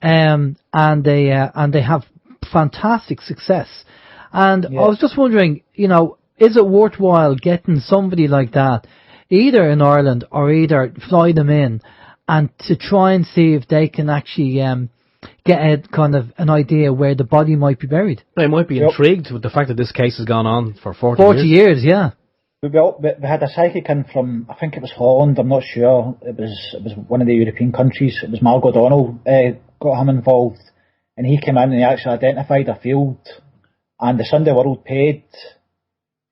and they have fantastic success. And I was just wondering, you know, is it worthwhile getting somebody like that, either in Ireland or either fly them in, and to try and see if they can actually get a kind of an idea where the body might be buried? They might be intrigued with the fact that this case has gone on for 40 years, yeah. We had a psychic in from, I think it was Holland, I'm not sure. It was one of the European countries. It was Co Donegal, got him involved. And he came in and he actually identified a field. And the Sunday World paid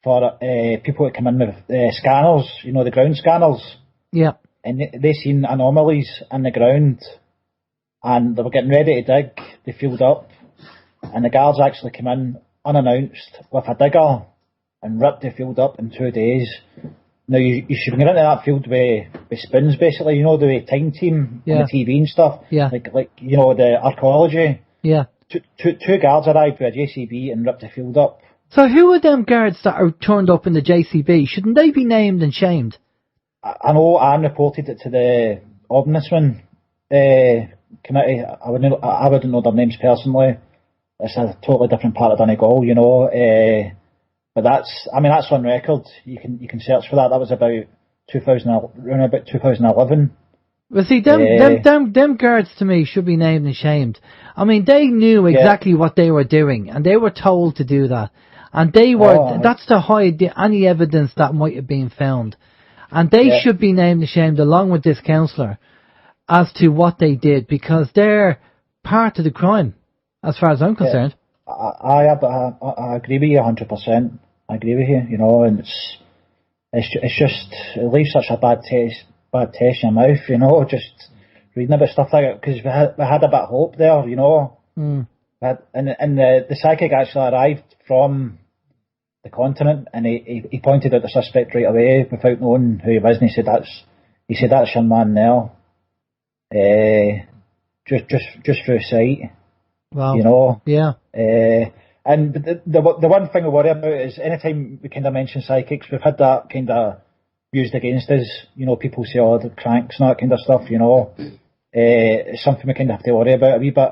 for people to come in with scanners, you know, the ground scanners. Yeah. And they seen anomalies in the ground. And they were getting ready to dig the field up. And the guards actually came in unannounced with a digger and ripped the field up in 2 days. Now, you should get into that field with spoons, basically, you know, the time team on the TV and stuff. Yeah. Like you know, the archaeology. Yeah. Two guards arrived with a JCB and ripped the field up. So who are them guards that are turned up in the JCB? Shouldn't they be named and shamed? I know Anne reported it to the Ombudsman committee. I wouldn't know their names personally. It's a totally different part of Donegal, you know. But that's on record. You can search for that. That was about 2011. Well, see, them guards to me should be named and shamed. I mean, they knew exactly what they were doing, and they were told to do that. And they were, that's to hide any evidence that might have been found. And they should be named and shamed along with this counsellor as to what they did, because they're part of the crime, as far as I'm concerned. I agree with you 100%. I agree with you, you know, and it's just, it leaves such a bad taste in your mouth, you know, just reading about stuff like that, because we had a bit of hope there, you know. And the psychic actually arrived from the continent, and he pointed out the suspect right away without knowing who he was, and he said that's your man there. Just through sight. Wow. You know. Yeah. And the one thing I worry about is anytime we kind of mention psychics, we've had that kind of used against us. You know, people say, "Oh, they're cranks," and that kind of stuff. You know, it's something we kind of have to worry about a wee bit.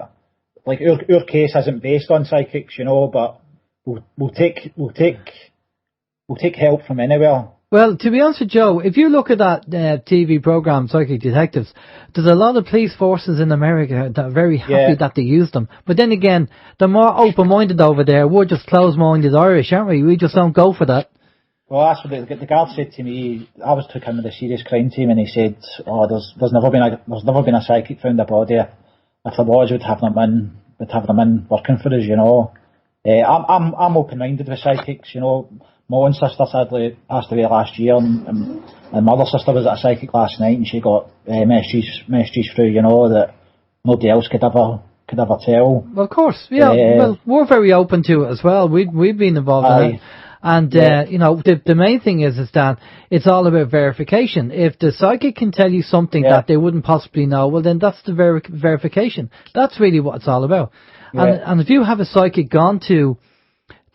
Like our case isn't based on psychics, you know, but we'll take will take help from anywhere. Well, to be honest with Joe, if you look at that TV program, Psychic Detectives, there's a lot of police forces in America that are very happy that they use them. But then again, they're more open-minded over there. We're just closed-minded Irish, aren't we? We just don't go for that. Well, that's what the guard said to me. I was took him with the serious crime team, and he said, "Oh, there's never been a psychic found a body. If there was, we'd have them in working for us, you know." I'm open-minded with psychics, you know. My own sister sadly passed away last year, and my other sister was at a psychic last night, and she got messages through, you know, that nobody else could ever tell. Well, of course, yeah. Well, we're very open to it as well. We've been involved in it. And, you know, the main thing is that it's all about verification. If the psychic can tell you something that they wouldn't possibly know, well, then that's the verification. That's really what it's all about. Yeah. And if you have a psychic gone to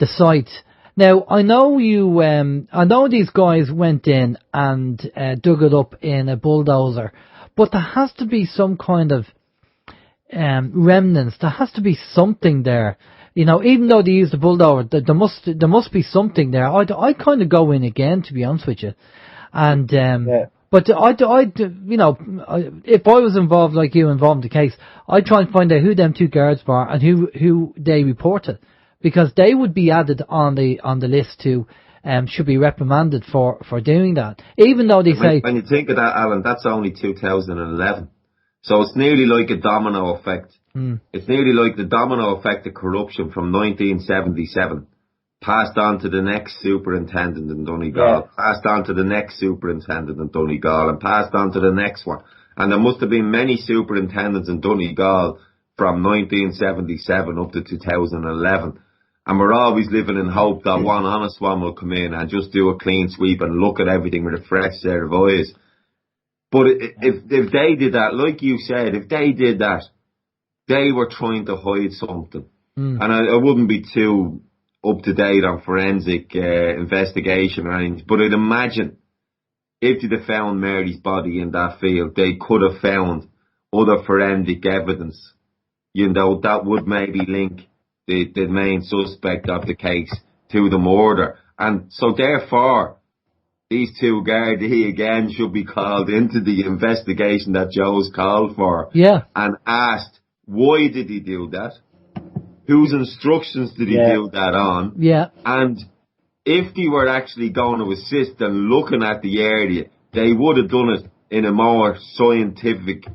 the site, now, I know these guys went in and dug it up in a bulldozer, but there has to be some kind of remnants. There has to be something there. You know, even though they used the bulldozer, there must be something there. I'd kind of go in again, to be honest with you. And, but you know, if I was involved like you involved in the case, I'd try and find out who them two guards were and who they reported, because they would be added on the list to, should be reprimanded for doing that. Even though they say... When you think of that, Alan, that's only 2011. So it's nearly like a domino effect. It's nearly like the domino effect of corruption from 1977, passed on to the next superintendent in Donegal, passed on to the next superintendent in Donegal, and passed on to the next one. And there must have been many superintendents in Donegal from 1977 up to 2011. And we're always living in hope that one honest one will come in and just do a clean sweep and look at everything with a fresh set of eyes. But if they did that, like you said, if they did that, they were trying to hide something. And I wouldn't be too up to date on forensic investigation or anything, but I'd imagine if they'd have found Mary's body in that field, they could have found other forensic evidence, you know, that would maybe link the main suspect of the case to the murder. And so therefore, these two gardaí again should be called into the investigation that Joe's called for. And asked, why did he do that? Whose instructions did he do that on? And if they were actually going to assist and looking at the area, they would have done it in a more scientific,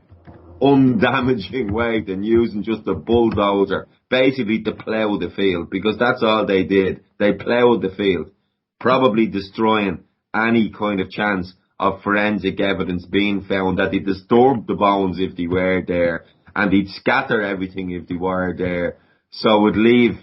undamaging way than using just a bulldozer, basically to plough the field, because that's all they did. They ploughed the field, probably destroying any kind of chance of forensic evidence being found, that they disturbed the bones if they were there, and they'd scatter everything if they were there, so it would leave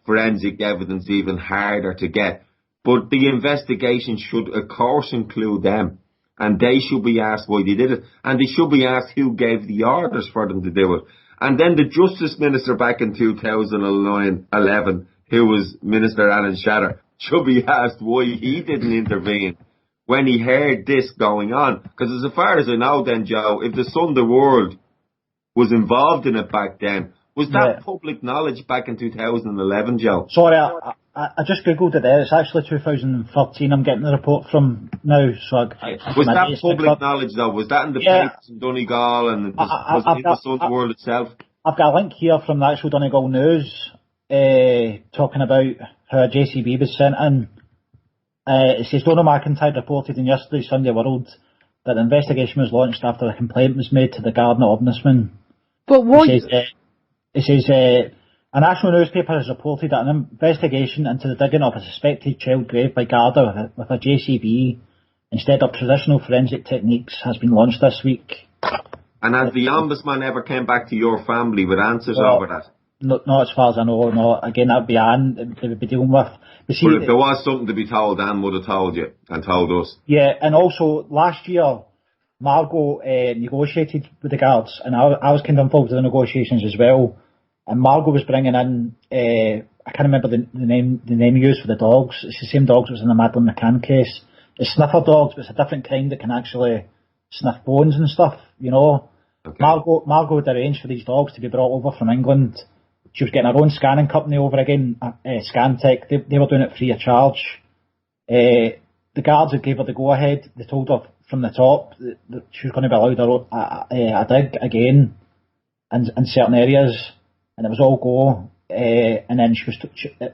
forensic evidence even harder to get. But the investigation should, of course, include them, and they should be asked why they did it, and they should be asked who gave the orders for them to do it. And then the Justice Minister back in 2011, who was Minister Alan Shatter, should be asked why he didn't intervene when he heard this going on. Because as far as I know then, Joe, if the Sunday World was involved in it back then, was that public knowledge back in 2011, Joe? Sorry, I just googled it there. It's actually 2013. I'm getting the report from now. So was that public knowledge though? Was that in the papers in Donegal and was it in the Sunday World itself? I've got a link here from the actual Donegal News talking about how a JCB was sent in. It says Donald McIntyre reported in yesterday's Sunday World that the investigation was launched after a complaint was made to the Garda Ombudsman. But what? It says a national newspaper has reported that an investigation into the digging of a suspected child grave by Garda with a JCB instead of traditional forensic techniques has been launched this week. And has the Ombudsman ever came back to your family with answers over that? Not as far as I know, no. Again, that would be Anne they would be dealing with. But if there was something to be told, Anne would have told you and told us. Yeah, and also last year, Margot negotiated with the guards, and I was kind of involved in the negotiations as well. And Margot was bringing in, I can't remember the name used for the dogs. It's the same dogs that was in the Madeleine McCann case. It's sniffer dogs, but it's a different kind that can actually sniff bones and stuff, you know. Okay. Margot had arranged for these dogs to be brought over from England. She was getting her own scanning company over again, Scantech. They were doing it free of charge. The guards had gave her the go-ahead. They told her from the top that she was going to be allowed a dig again in certain areas, and it was all go. And then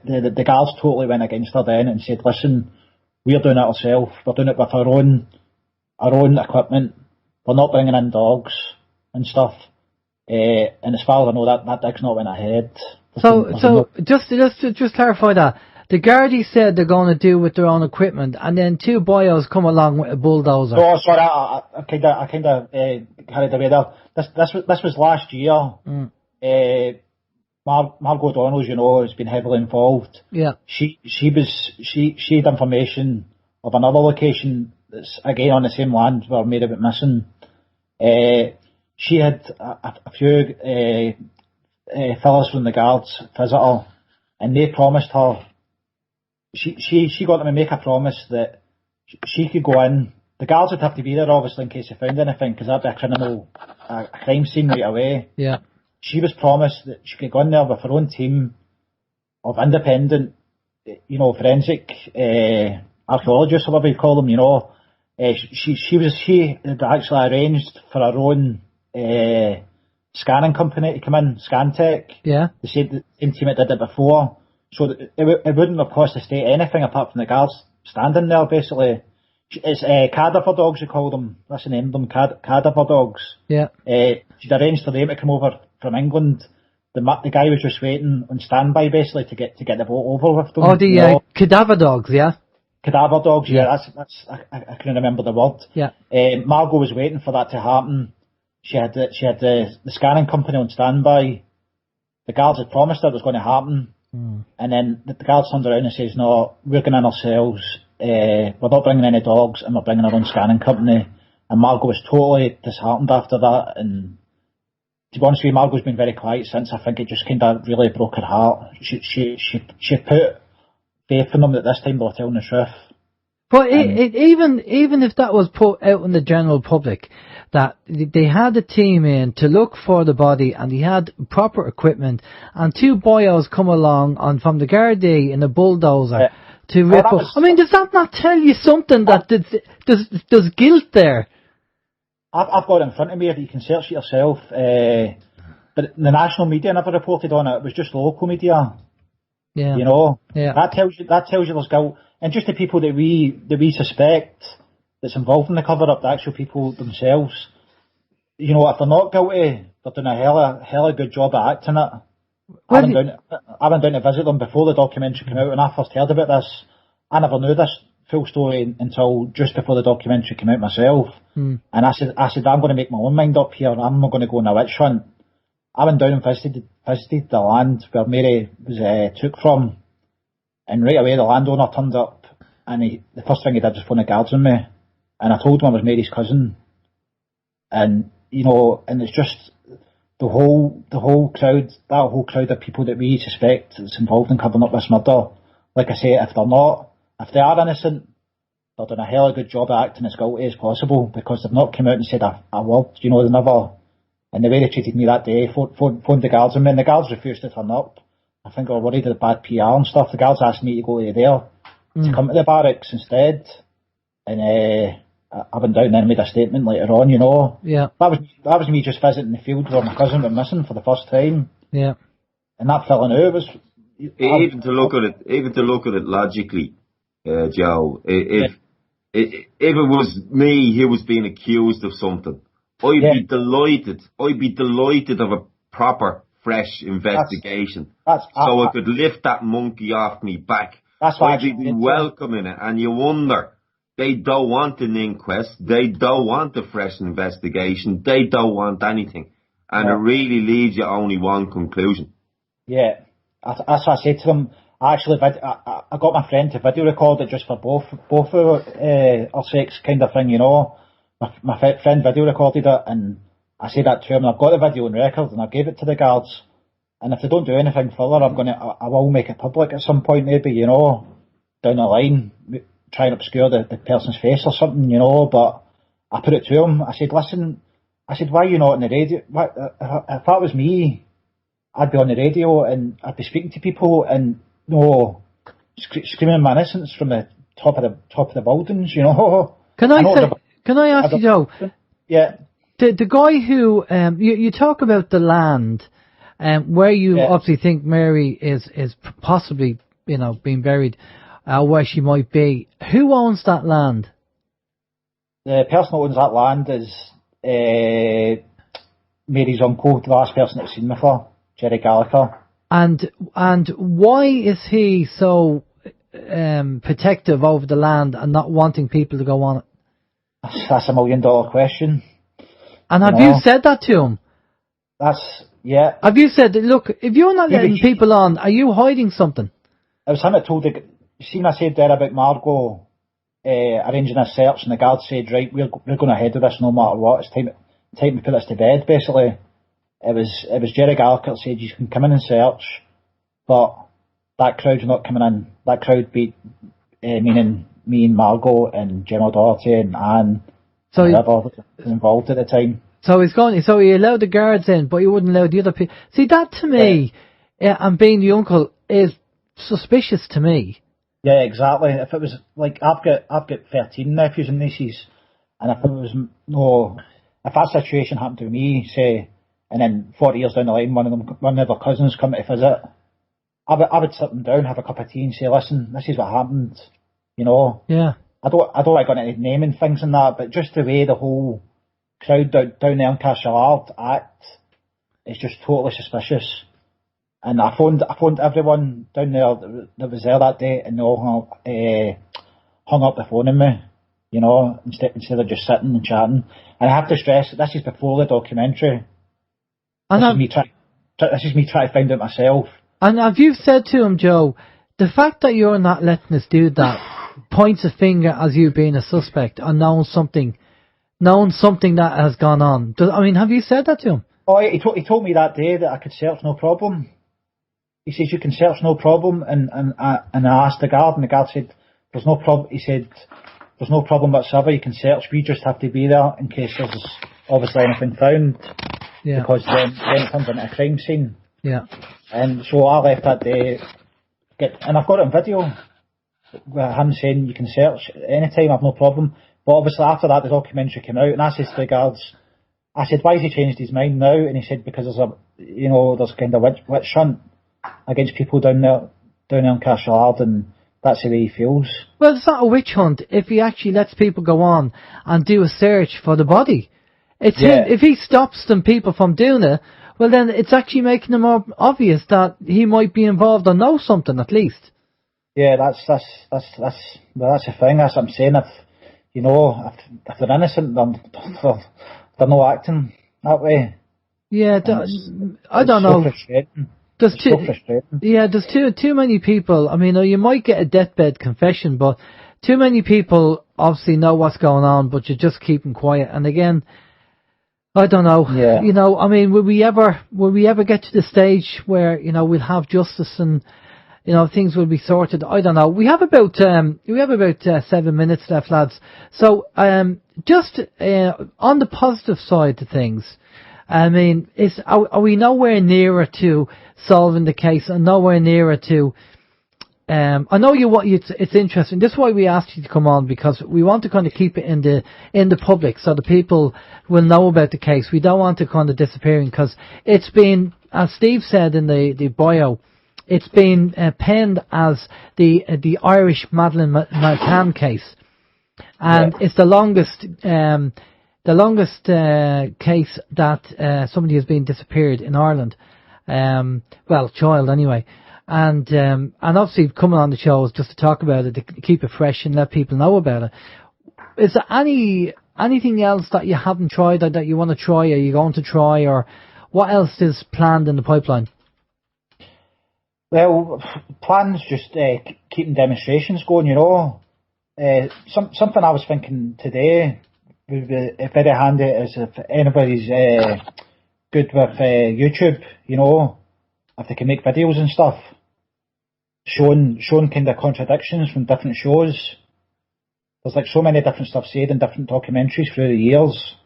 the guards totally went against her then and said, listen, we're doing it ourselves. We're doing it with our own equipment. We're not bringing in dogs and stuff. And as far as I know, that dig's not went ahead. So just to clarify that, the gardaí said they're going to do with their own equipment, and then two boyos come along with a bulldozer. Oh, sorry, I kind of carried away there. This was last year. Margot Donald, you know, has been heavily involved. Yeah. She had information of another location that's again on the same land where Mary went missing. She had a few fellas from the guards visit her, and they promised her. She got them to make a promise that she could go in. The guards would have to be there, obviously, in case they found anything, because that'd be a crime scene right away. Yeah. She was promised that she could go in there with her own team of independent, you know, forensic archaeologists, or whatever you call them, you know. She had actually arranged for her own scanning company to come in, Scantech. Yeah. The same team that did it before. So that it wouldn't have cost the state anything apart from the guards standing there, basically. It's cadaver dogs, you call them. That's the name of them, cadaver dogs. Yeah. She'd arranged for them to come over from England. The guy was just waiting on standby, basically, to get the boat over with them. Oh, the cadaver dogs, yeah? Cadaver dogs, yeah. That's I couldn't remember the word. Yeah. Margot was waiting for that to happen. She had the scanning company on standby. The guards had promised her it was going to happen. And then the guards turned around and says, no, we're going in ourselves. We're not bringing any dogs, and we're bringing our own scanning company. And Margot was totally disheartened after that. And to be honest with you, Margot's been very quiet since. I think it just kind of really broke her heart. She put faith in them that this time they were telling the truth. But even if that was put out in the general public, that they had a team in to look for the body, and they had proper equipment, and two boyos come along from the gardaí in a bulldozer to rip up. I mean, does that not tell you something that there's guilt there? I've got it in front of me. If you can search it yourself, but the national media never reported on it. It was just local media. Yeah. You know. Yeah. That tells you there's guilt, and just the people that we suspect that's involved in the cover up, the actual people themselves. You know, if they're not guilty, they're doing a hella good job at acting it. I went down to visit them before the documentary came out. When I first heard about this, I never knew this full story until just before the documentary came out myself. And I said, I'm going to make my own mind up here. I'm not going to go on a witch hunt. I went down and visited the land where Mary was took from, and right away the landowner turned up, and the first thing he did was phone the guards on me, and I told him I was Mary's cousin, and you know, and it's just the whole crowd, that whole crowd of people that we suspect that's involved in covering up this murder. Like I say, if they are innocent, they're doing a hell of a good job at acting as guilty as possible, because they've not come out and said a word. You know, they never. And the way they treated me that day, phoned the guards on me, and the guards refused to turn up. I think they were worried of the bad PR and stuff. The guards asked me to go there, to come to the barracks instead. And I went down there and made a statement later on, you know. Yeah. That was me just visiting the field where my cousin went missing for the first time. Yeah. And that fell in out. Even to look at it logically, Joe, if it was me who was being accused of something, I'd be delighted of a proper, fresh investigation. So I could lift that monkey off me back. That's why I'd be welcoming it. And you wonder, they don't want an inquest. They don't want a fresh investigation. They don't want anything. And it really leaves you only one conclusion. Yeah. That's what I said to them. I got my friend to video record it just for both our sakes, kind of thing, you know. My friend video recorded it, and I said that to him, and I've got the video on record, and I gave it to the guards. And if they don't do anything further, I will make it public at some point, maybe, you know, down the line, try and obscure the person's face or something, you know. But I put it to him. I said, listen, why are you not on the radio? If that was me, I'd be on the radio and I'd be speaking to people and, you know, screaming my innocence from the top of the buildings, you know. Can I ask you, Joe? Yeah. The guy who you talk about the land, where you obviously think Mary is possibly, you know, being buried, where she might be. Who owns that land? The person who owns that land is Mary's uncle, the last person that's seen with her, Jerry Gallagher. And why is he so protective over the land and not wanting people to go on it? That's $1 million question. And have you said that to him? Yeah. Have you said, look, if you're not letting people on, are you hiding something? It was him that told you seen I said there about Margot arranging a search, and the guard said, right, we're going ahead with this no matter what. It's time to put this to bed, basically. It was Jerry Gallagher that said, you can come in and search, but that crowd's not coming in. That crowd meaning me and Margot and General Doherty and Anne, so whoever was involved at the time. So he allowed the guards in, but he wouldn't allow the other people. See, that to me, and being the uncle, is suspicious to me. Yeah, exactly. If it was like, I've got 13 nephews and nieces, and if that situation happened to me, say, and then 40 years down the line, one of their cousins come to visit, I would sit them down, have a cup of tea, and say, listen, this is what happened, you know. Yeah. I don't like going into naming things and that, but just the way the whole crowd down there in Cashellard act is just totally suspicious. And I phoned everyone down there that was there that day, and they all hung up the phone on me, you know, instead of just sitting and chatting. And I have to stress that this is before the documentary. This is me trying to find out myself. And have you said to him, Joe, the fact that you're not letting us do that points a finger as you being a suspect and knowing something that has gone on? Have you said that to him? Oh, he told me that day that I could search no problem. He says, you can search no problem, and I asked the guard, and the guard said, there's no problem. He said, there's no problem whatsoever, you can search, we just have to be there in case there's obviously anything found. Yeah. Because then it turns into a crime scene. Yeah. And so I left that day, and I've got it on video, with him saying, you can search anytime, I've no problem. But obviously after that, the documentary came out, and I said to the guards, I said, why has he changed his mind now? And he said, because there's kind of witch hunt against people down there in Cashellard, and that's the way he feels. Well, it's not a witch hunt if he actually lets people go on and do a search for the body. It's him. If he stops people from doing it, well then it's actually making it more obvious that he might be involved or know something at least. Yeah, that's the thing. That's what I'm saying. If they're innocent, they're not acting that way. Yeah, I don't know. Frustrating. There's too many people. You might get a deathbed confession, but too many people obviously know what's going on, but you just keep them quiet. And again, I don't know. Yeah. Will we ever get to the stage where we'll have justice and things will be sorted? I don't know. We have about 7 minutes left, lads. So just on the positive side of things. Are we nowhere nearer to solving the case and nowhere nearer to? I know it's interesting. This is why we asked you to come on, because we want to kind of keep it in the public so the people will know about the case. We don't want it kind of disappearing, because it's been, as Steve said in the bio, it's been penned as the Irish Madeleine McCann case, and it's the longest. The longest case that somebody has been disappeared in Ireland, child anyway, and obviously coming on the show is just to talk about it, to keep it fresh and let people know about it. Is there anything else that you haven't tried or that you want to try, or you're going to try, or what else is planned in the pipeline? Well, plans just keeping demonstrations going. Something I was thinking today would be very handy is if anybody's good with YouTube, if they can make videos and stuff, showing kind of contradictions from different shows. There's like so many different stuff said in different documentaries through the years,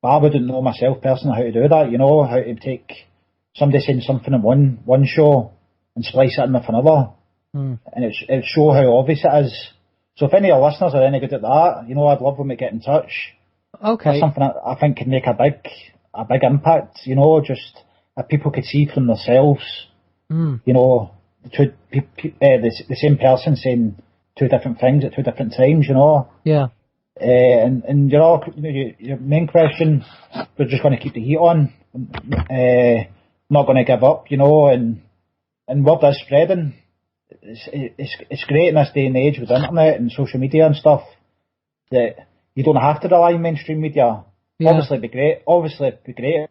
but I wouldn't know myself personally how to do that, how to take somebody saying something in one show and splice it in with another, and it show how obvious it is. So if any of your listeners are any good at that, you know, I'd love them to get in touch. Okay. That's something I think could make a big impact, you know, just if people could see from themselves, you know, the same person saying two different things at two different times, you know. Yeah. And your main question, we're just going to keep the heat on, not going to give up, you know, and word is spreading. It's great in this day and age with the internet and social media and stuff that you don't have to rely on mainstream media. Yeah. Obviously, it'd be great.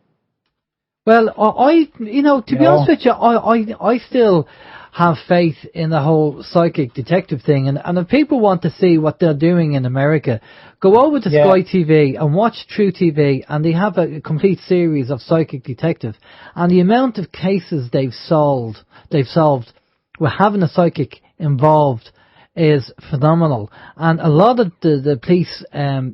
Well, to be honest with you, I still have faith in the whole psychic detective thing, and if people want to see what they're doing in America, go over to Sky TV and watch True TV, and they have a complete series of psychic detective, and the amount of cases they've solved with having a psychic involved is phenomenal. And a lot of the police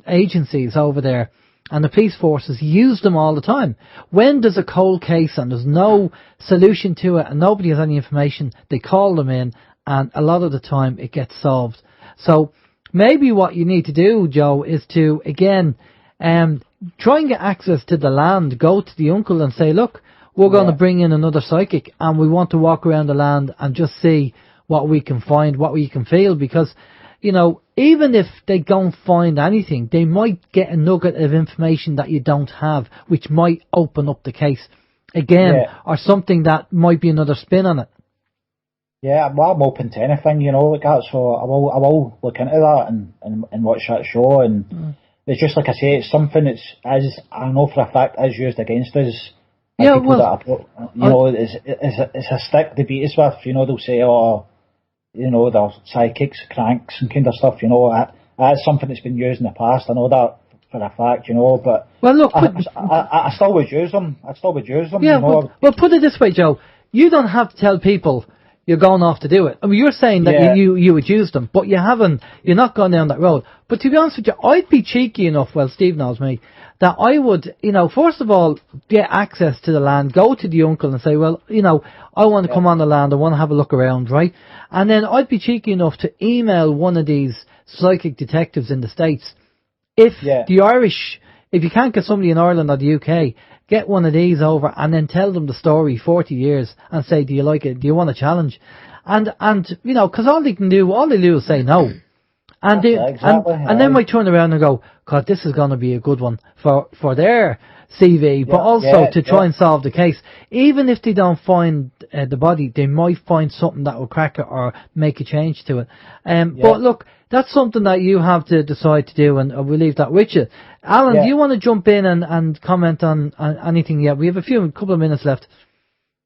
agencies over there and the police forces use them all the time. When there's a cold case and there's no solution to it and nobody has any information, they call them in, and a lot of the time it gets solved. So maybe what you need to do, Joe, is to, again, try and get access to the land. Go to the uncle and say, look, we're going to bring in another psychic and we want to walk around the land and just see what we can find, what we can feel, because, you know, even if they don't find anything, they might get a nugget of information that you don't have, which might open up the case again, or something that might be another spin on it. Yeah, well, I'm open to anything, you know, like that, so I will look into that and watch that show, and it's just like I say, it's something I know for a fact is used against us. Yeah, it's a stick they beat us with, you know, they'll say, oh, you know, they're psychics, cranks and kind of stuff, you know, that's something that's been used in the past, I know that for a fact, you know, but well, look, I still would use them, yeah, you know. Well, put it this way, Joe, you don't have to tell people you're going off to do it. I mean, you're saying that you would use them, but you're not going down that road. But to be honest with you, I'd be cheeky enough, well, Steve knows me, that I would, you know, first of all, get access to the land, go to the uncle and say, well, you know, I want to come on the land, I want to have a look around, right? And then I'd be cheeky enough to email one of these psychic detectives in the States. If the Irish, if you can't get somebody in Ireland or the UK, get one of these over and then tell them the story 40 years and say, do you like it? Do you want a challenge? And you know, because all they do is say no. And and then might turn around and go, God, this is going to be a good one for their CV, but also to try and solve the case. Even if they don't find the body, they might find something that will crack it or make a change to it. But look, that's something that you have to decide to do, and we'll leave that with you. Alan, do you want to jump in and comment on anything yet? We have a couple of minutes left.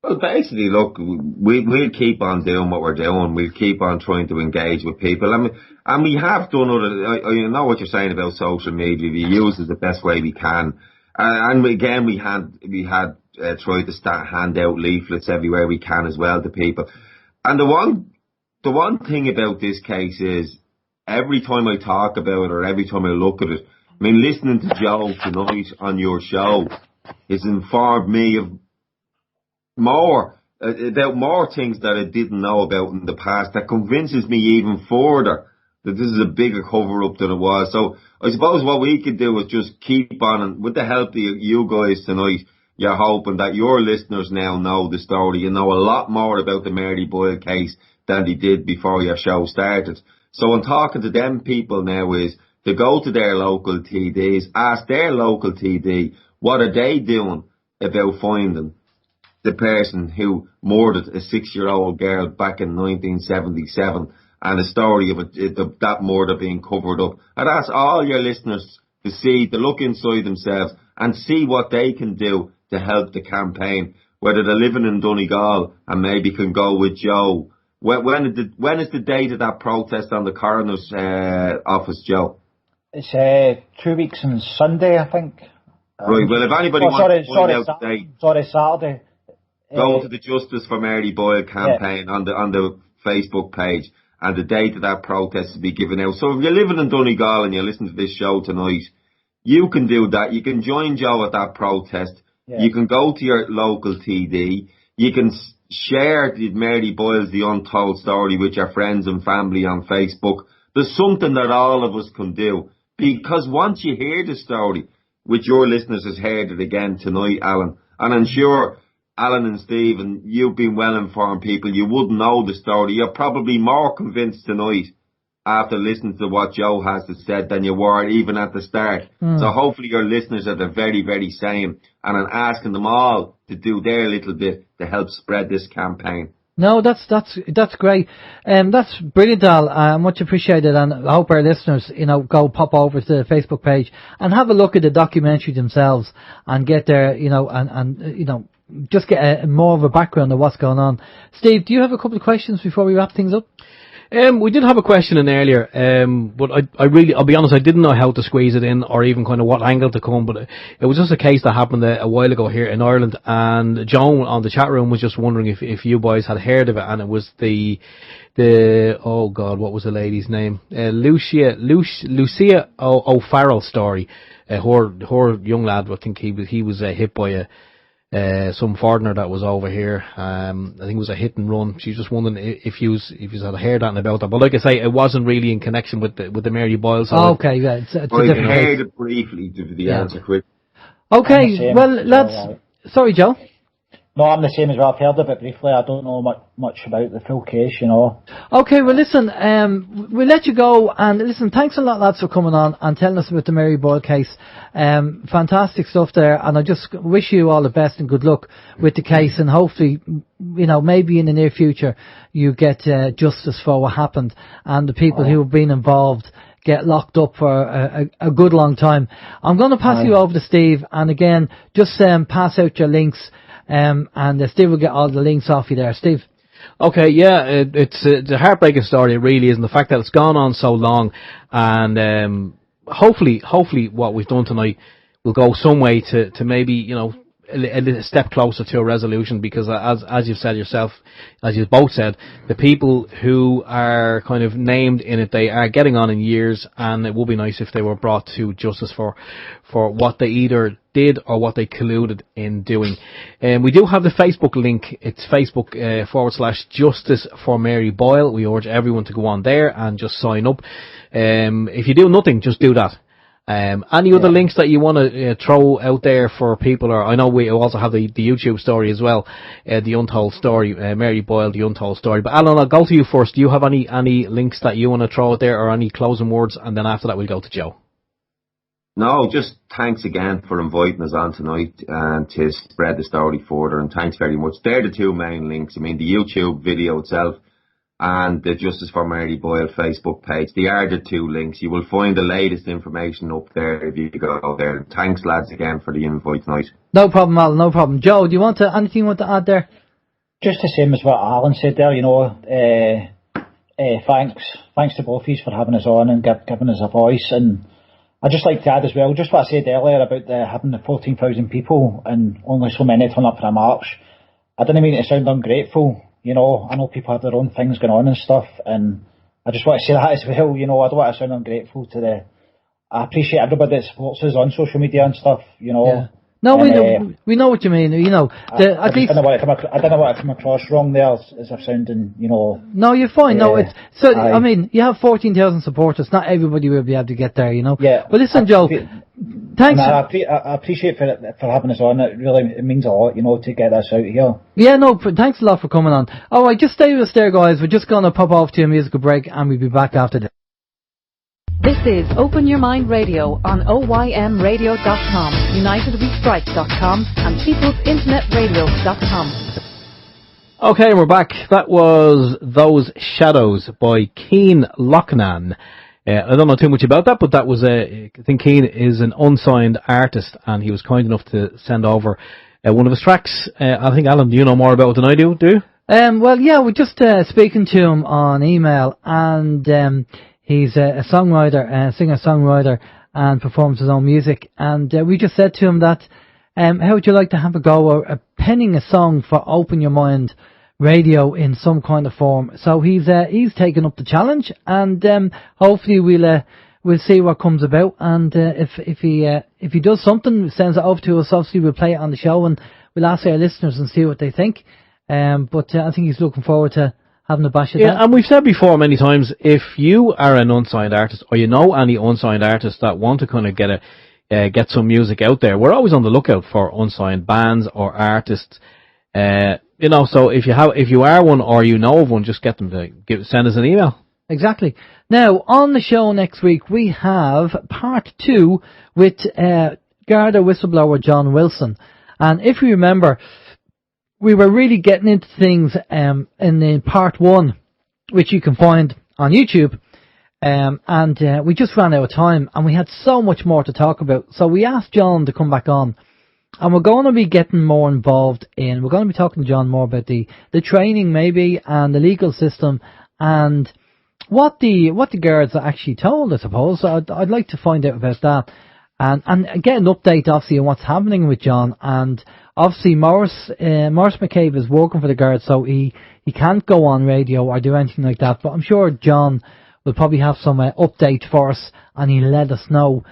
Well, basically, look, we'll keep on doing what we're doing. We'll keep on trying to engage with people. And we have done I know what you're saying about social media. We use it the best way we can. And again, we had tried to hand out leaflets everywhere we can as well to people. And the one thing about this case is, every time I talk about it or every time I look at it, I mean, listening to Joe tonight on your show has informed me of more things that I didn't know about in the past, that convinces me even further that this is a bigger cover-up than it was. So I suppose what we could do is just keep on, and with the help of you guys tonight, you're hoping that your listeners now know the story. You know a lot more about the Mary Boyle case than they did before your show started. So I'm talking to them people now is to go to their local TDs, ask their local TD, what are they doing about finding the person who murdered a 6-year-old girl back in 1977, and a story of that murder being covered up. I'd ask all your listeners to look inside themselves and see what they can do to help the campaign, whether they're living in Donegal and maybe can go with Joe. When is the date of that protest on the coroner's office, Joe? It's 2 weeks on Sunday, I think. Right, well, if anybody wants to find out today... Saturday. Go to the Justice for Mary Boyle campaign on the Facebook page, and the date of that protest will be given out. So if you're living in Donegal and you're listening to this show tonight, you can do that. You can join Joe at that protest. Yeah. You can go to your local TD. You can share the Mary Boyle's The Untold Story with your friends and family on Facebook. there's something that all of us can do. Because once you hear the story, which your listeners has heard it again tonight, Alan, and I'm sure Alan and Stephen, you've been well-informed people, you wouldn't know the story. You're probably more convinced tonight after listening to what Joe has said than you were even at the start. So hopefully your listeners are the very, very same, and I'm asking them all to do their little bit to help spread this campaign. No, that's great. That's brilliant, Al. Much appreciated, and I hope our listeners, go pop over to the Facebook page and have a look at the documentary themselves and get there, and just get more of a background of what's going on. Steve, do you have a couple of questions before we wrap things up? We did have a question in earlier, but I'll be honest, I didn't know how to squeeze it in or even kind of what angle to come, but it was just a case that happened a while ago here in Ireland, and Joan on the chat room was just wondering if you boys had heard of it, and it was the oh God, what was the lady's name? Lucia O'Farrell story. Her young lad, I think he was hit by some foreigner that was over here. I think it was a hit and run. She's just wondering if you had heard anything about that. But like I say, it wasn't really in connection with the Mary Boyle. So okay, yeah, it's a I different heard case. it briefly to the answer quick. Okay, well, lads, sorry, Joe. No, I'm the same as well. I've heard of it briefly. I don't know much about the full case, Okay, well, listen, we'll let you go. And listen, thanks a lot, lads, for coming on and telling us about the Mary Boyle case. Fantastic stuff there. And I just wish you all the best and good luck with the case. And hopefully, maybe in the near future, you get justice for what happened. And the people who have been involved get locked up for a good long time. I'm going to pass you over to Steve. And again, just pass out your links. And Steve will get all the links off you there. Steve? Okay, yeah, it's a heartbreaking story, it really is, and the fact that it's gone on so long, and hopefully what we've done tonight will go some way to maybe, a step closer to a resolution, because as you've said yourself, as you've both said, the people who are kind of named in it, they are getting on in years, and it would be nice if they were brought to justice for what they either did or what they colluded in doing. We do have the Facebook link. It's Facebook /Justice for Mary Boyle. We urge everyone to go on there and just sign up. If you do nothing, just do that. Any other links that you want to throw out there for people? Or I know we also have the YouTube story as well, the Untold Story, Mary Boyle, the Untold Story. But Alan, I'll go to you first. Do you have any links that you want to throw out there, or any closing words? And then after that, we'll go to Joe. No, just thanks again for inviting us on tonight and to spread the story further, and thanks very much. They're the two main links. I mean, the YouTube video itself and the Justice for Mary Boyle Facebook page. They are the two links. You will find the latest information up there if you go there. Thanks, lads, again for the invite tonight. No problem, Alan, no problem. Joe, do you want anything you want to add there? Just the same as what Alan said there, thanks to both of you for having us on and giving us a voice. And I'd just like to add as well, just what I said earlier about having the 14,000 people and only so many turn up for a march. I didn't mean to sound ungrateful. I know people have their own things going on and stuff, and I just want to say that as well. I don't want to sound ungrateful I appreciate everybody that supports us on social media and stuff, Yeah. No, we know what you mean. I don't know what I come across wrong there as I'm sounding, No, you're fine. I mean, you have 14,000 supporters. Not everybody will be able to get there, Yeah. But listen, Joe, thanks. I appreciate for having us on. It means a lot, to get us out here. Yeah, no, thanks a lot for coming on. All right, just stay with us there, guys. We're just going to pop off to a musical break, and we'll be back after this. This is Open Your Mind Radio on OYMradio.com, UnitedWeStrike.com and PeoplesInternetRadio.com. Okay, we're back. That was Those Shadows by Cian Loughnane. I don't know too much about that, but that was I think Cian is an unsigned artist, and he was kind enough to send over one of his tracks. I think, Alan, do you know more about it than I do? Do you? Well, yeah, we're just speaking to him on email, and he's a songwriter, singer-songwriter, and performs his own music. And we just said to him that, how would you like to have a go at penning a song for Open Your Mind Radio in some kind of form? So he's taken up the challenge, and hopefully we'll see what comes about. And if he does something, sends it over to us, obviously we'll play it on the show, and we'll ask our listeners and see what they think. But I think he's looking forward to having a bash at Yeah, that. and we've said before many times, if you are an unsigned artist, or you know any unsigned artists that want to kind of get some music out there, we're always on the lookout for unsigned bands or artists. So if you are one or you know of one, just get them to send us an email. Exactly. Now, on the show next week, we have part 2 with Garda whistleblower John Wilson. And if you remember, we were really getting into things in part 1, which you can find on YouTube. And we just ran out of time, and we had so much more to talk about. So we asked John to come back on. And we're going to be getting more involved we're going to be talking to John more about the training maybe, and the legal system, and what the guards actually told, I suppose. So I'd like to find out about that, and get an update obviously on what's happening with John. And obviously Maurice McCabe is working for the guards, so he can't go on radio or do anything like that. But I'm sure John will probably have some update for us, and he'll let us know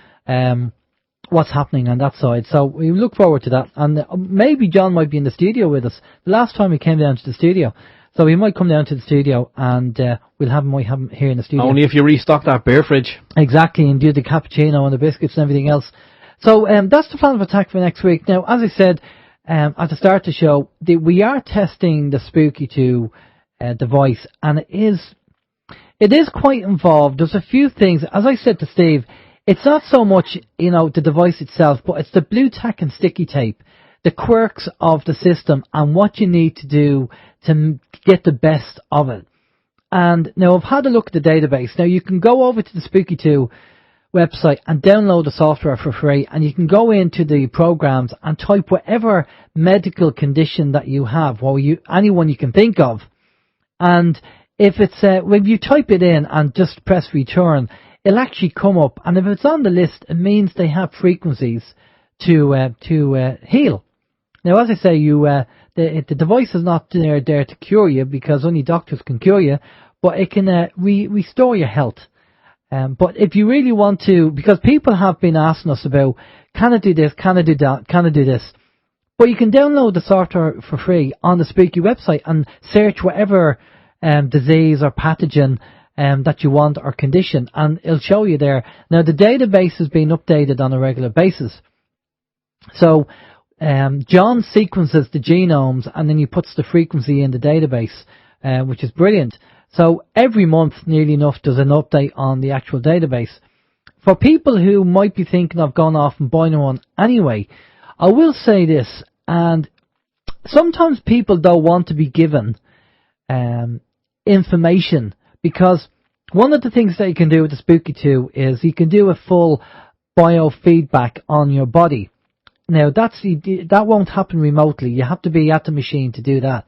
what's happening on that side. So we look forward to that, and maybe John might be in the studio with us. The last time he came down to the studio, so he might come down to the studio, and might have him here in the studio. Only if you restock that beer fridge. Exactly, and do the cappuccino and the biscuits and everything else. So that's the plan of attack for next week. Now, as I said at the start of the show, we are testing the Spooky 2 device, and it is quite involved. There's a few things, as I said to Steve. It's not so much, the device itself, but it's the blue tack and sticky tape, the quirks of the system, and what you need to do to get the best of it. And now I've had a look at the database. Now you can go over to the Spooky 2 website and download the software for free, and you can go into the programs and type whatever medical condition that you have, or anyone you can think of. And if it's when you type it in and just press return, it'll actually come up, and if it's on the list, it means they have frequencies to heal. Now, as I say, the device is not there to cure you, because only doctors can cure you, but it can restore your health. But if you really want to, because people have been asking us about, can I do this, can I do that, can I do this? But you can download the software for free on the Spooky website and search whatever disease or pathogen that you want or condition, and it'll show you there. Now, the database is being updated on a regular basis. So John sequences the genomes, and then he puts the frequency in the database, which is brilliant. So every month, nearly enough, there's an update on the actual database. For people who might be thinking of going off and buying one anyway, I will say this, and sometimes people don't want to be given information, because one of the things that you can do with the Spooky 2 is you can do a full biofeedback on your body. Now, that won't happen remotely. You have to be at the machine to do that.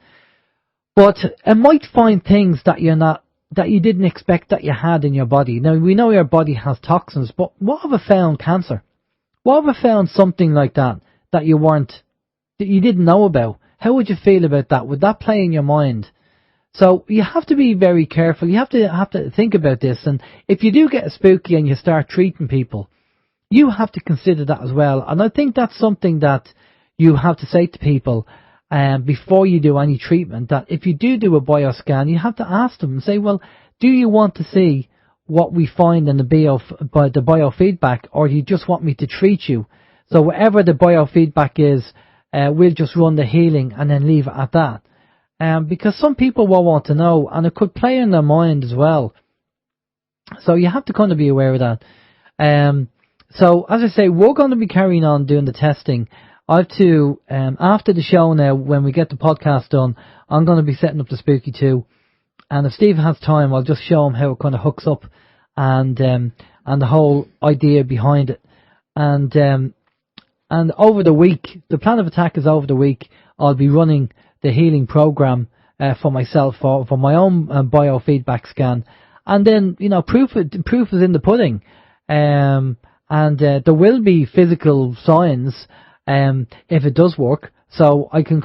But it might find things that you didn't expect that you had in your body. Now, we know your body has toxins, but what if it found cancer? What if it found something like that you didn't know about? How would you feel about that? Would that play in your mind? So you have to be very careful. You have to think about this. And if you do get a spooky and you start treating people, you have to consider that as well. And I think that's something that you have to say to people before you do any treatment, that if you do a bioscan, you have to ask them and say, well, do you want to see what we find in the biofeedback, or do you just want me to treat you? So whatever the biofeedback is, we'll just run the healing and then leave it at that. Because some people will want to know, and it could play in their mind as well. So you have to kind of be aware of that. So, as I say, we're going to be carrying on doing the testing. I have to, after the show now, when we get the podcast done, I'm going to be setting up the Spooky 2. And if Steve has time, I'll just show him how it kind of hooks up, and the whole idea behind it. And over the week, the plan of attack is over the week, I'll be running the healing program for myself, for my own biofeedback scan. And then, proof is in the pudding. And there will be physical signs if it does work. So I can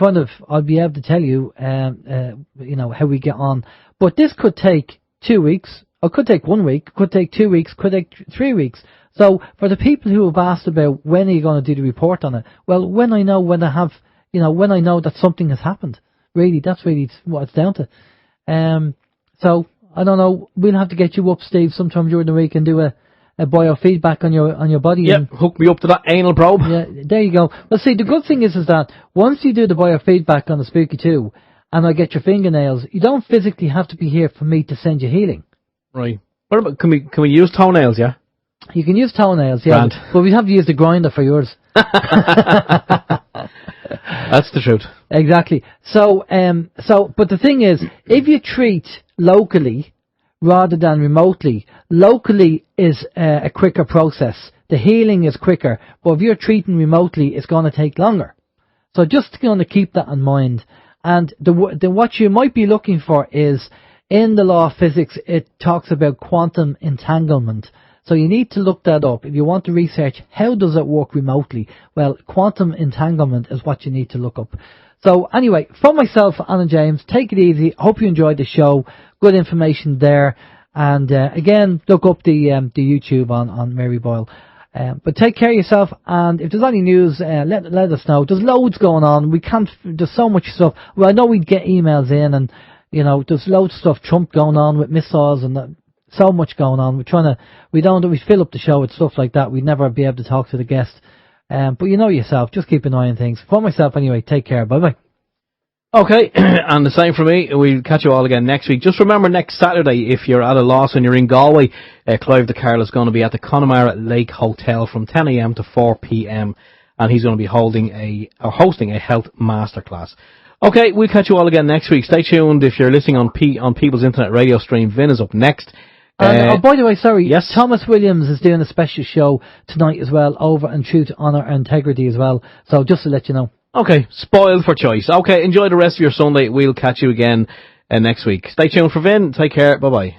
I'll be able to tell you, how we get on. But this could take 2 weeks, or could take 1 week, could take 2 weeks, could take 3 weeks. So for the people who have asked about when are you going to do the report on it, well, when I know that something has happened. Really, that's really what it's down to. So I don't know. We'll have to get you up, Steve, sometime during the week and do a biofeedback on your body. Yep, hook me up to that anal probe. Yeah, there you go. Well, see, the good thing is that once you do the biofeedback on the Spooky 2 and I get your fingernails, you don't physically have to be here for me to send you healing. Right. What about, can we use toenails, yeah? You can use toenails, yeah, Grand. but we'd have to use the grinder for yours. That's the truth. Exactly. So, but the thing is, if you treat locally rather than remotely, locally is a quicker process. The healing is quicker, but if you're treating remotely, it's going to take longer. So just going to keep that in mind. And what you might be looking for is, in the law of physics, it talks about quantum entanglement. So you need to look that up. If you want to research how does it work remotely, well, quantum entanglement is what you need to look up. So anyway, from myself, Alan James, take it easy. Hope you enjoyed the show. Good information there. And again, look up the YouTube on Mary Boyle. But take care of yourself, and if there's any news, let us know. There's loads going on. There's so much stuff. Well, I know we'd get emails in, and there's loads of stuff. Trump going on with missiles and so much going on. We fill up the show with stuff like that. We'd never be able to talk to the guest. But you know yourself, just keep an eye on things. For myself anyway, take care. Bye bye. Okay, and the same for me. We'll catch you all again next week. Just remember, next Saturday, if you're at a loss and you're in Galway, Clive the Carl is going to be at the Connemara Lake Hotel from 10 a.m. to 4 p.m. and he's going to be hosting a health masterclass. Okay, we'll catch you all again next week. Stay tuned if you're listening on People's Internet Radio stream. Vin is up next. And, by the way, sorry, yes? Thomas Williams is doing a special show tonight as well, over on Truth, Honour and Integrity as well. So just to let you know. Okay, spoiled for choice. Okay, enjoy the rest of your Sunday. We'll catch you again next week. Stay tuned for Vin. Take care. Bye-bye.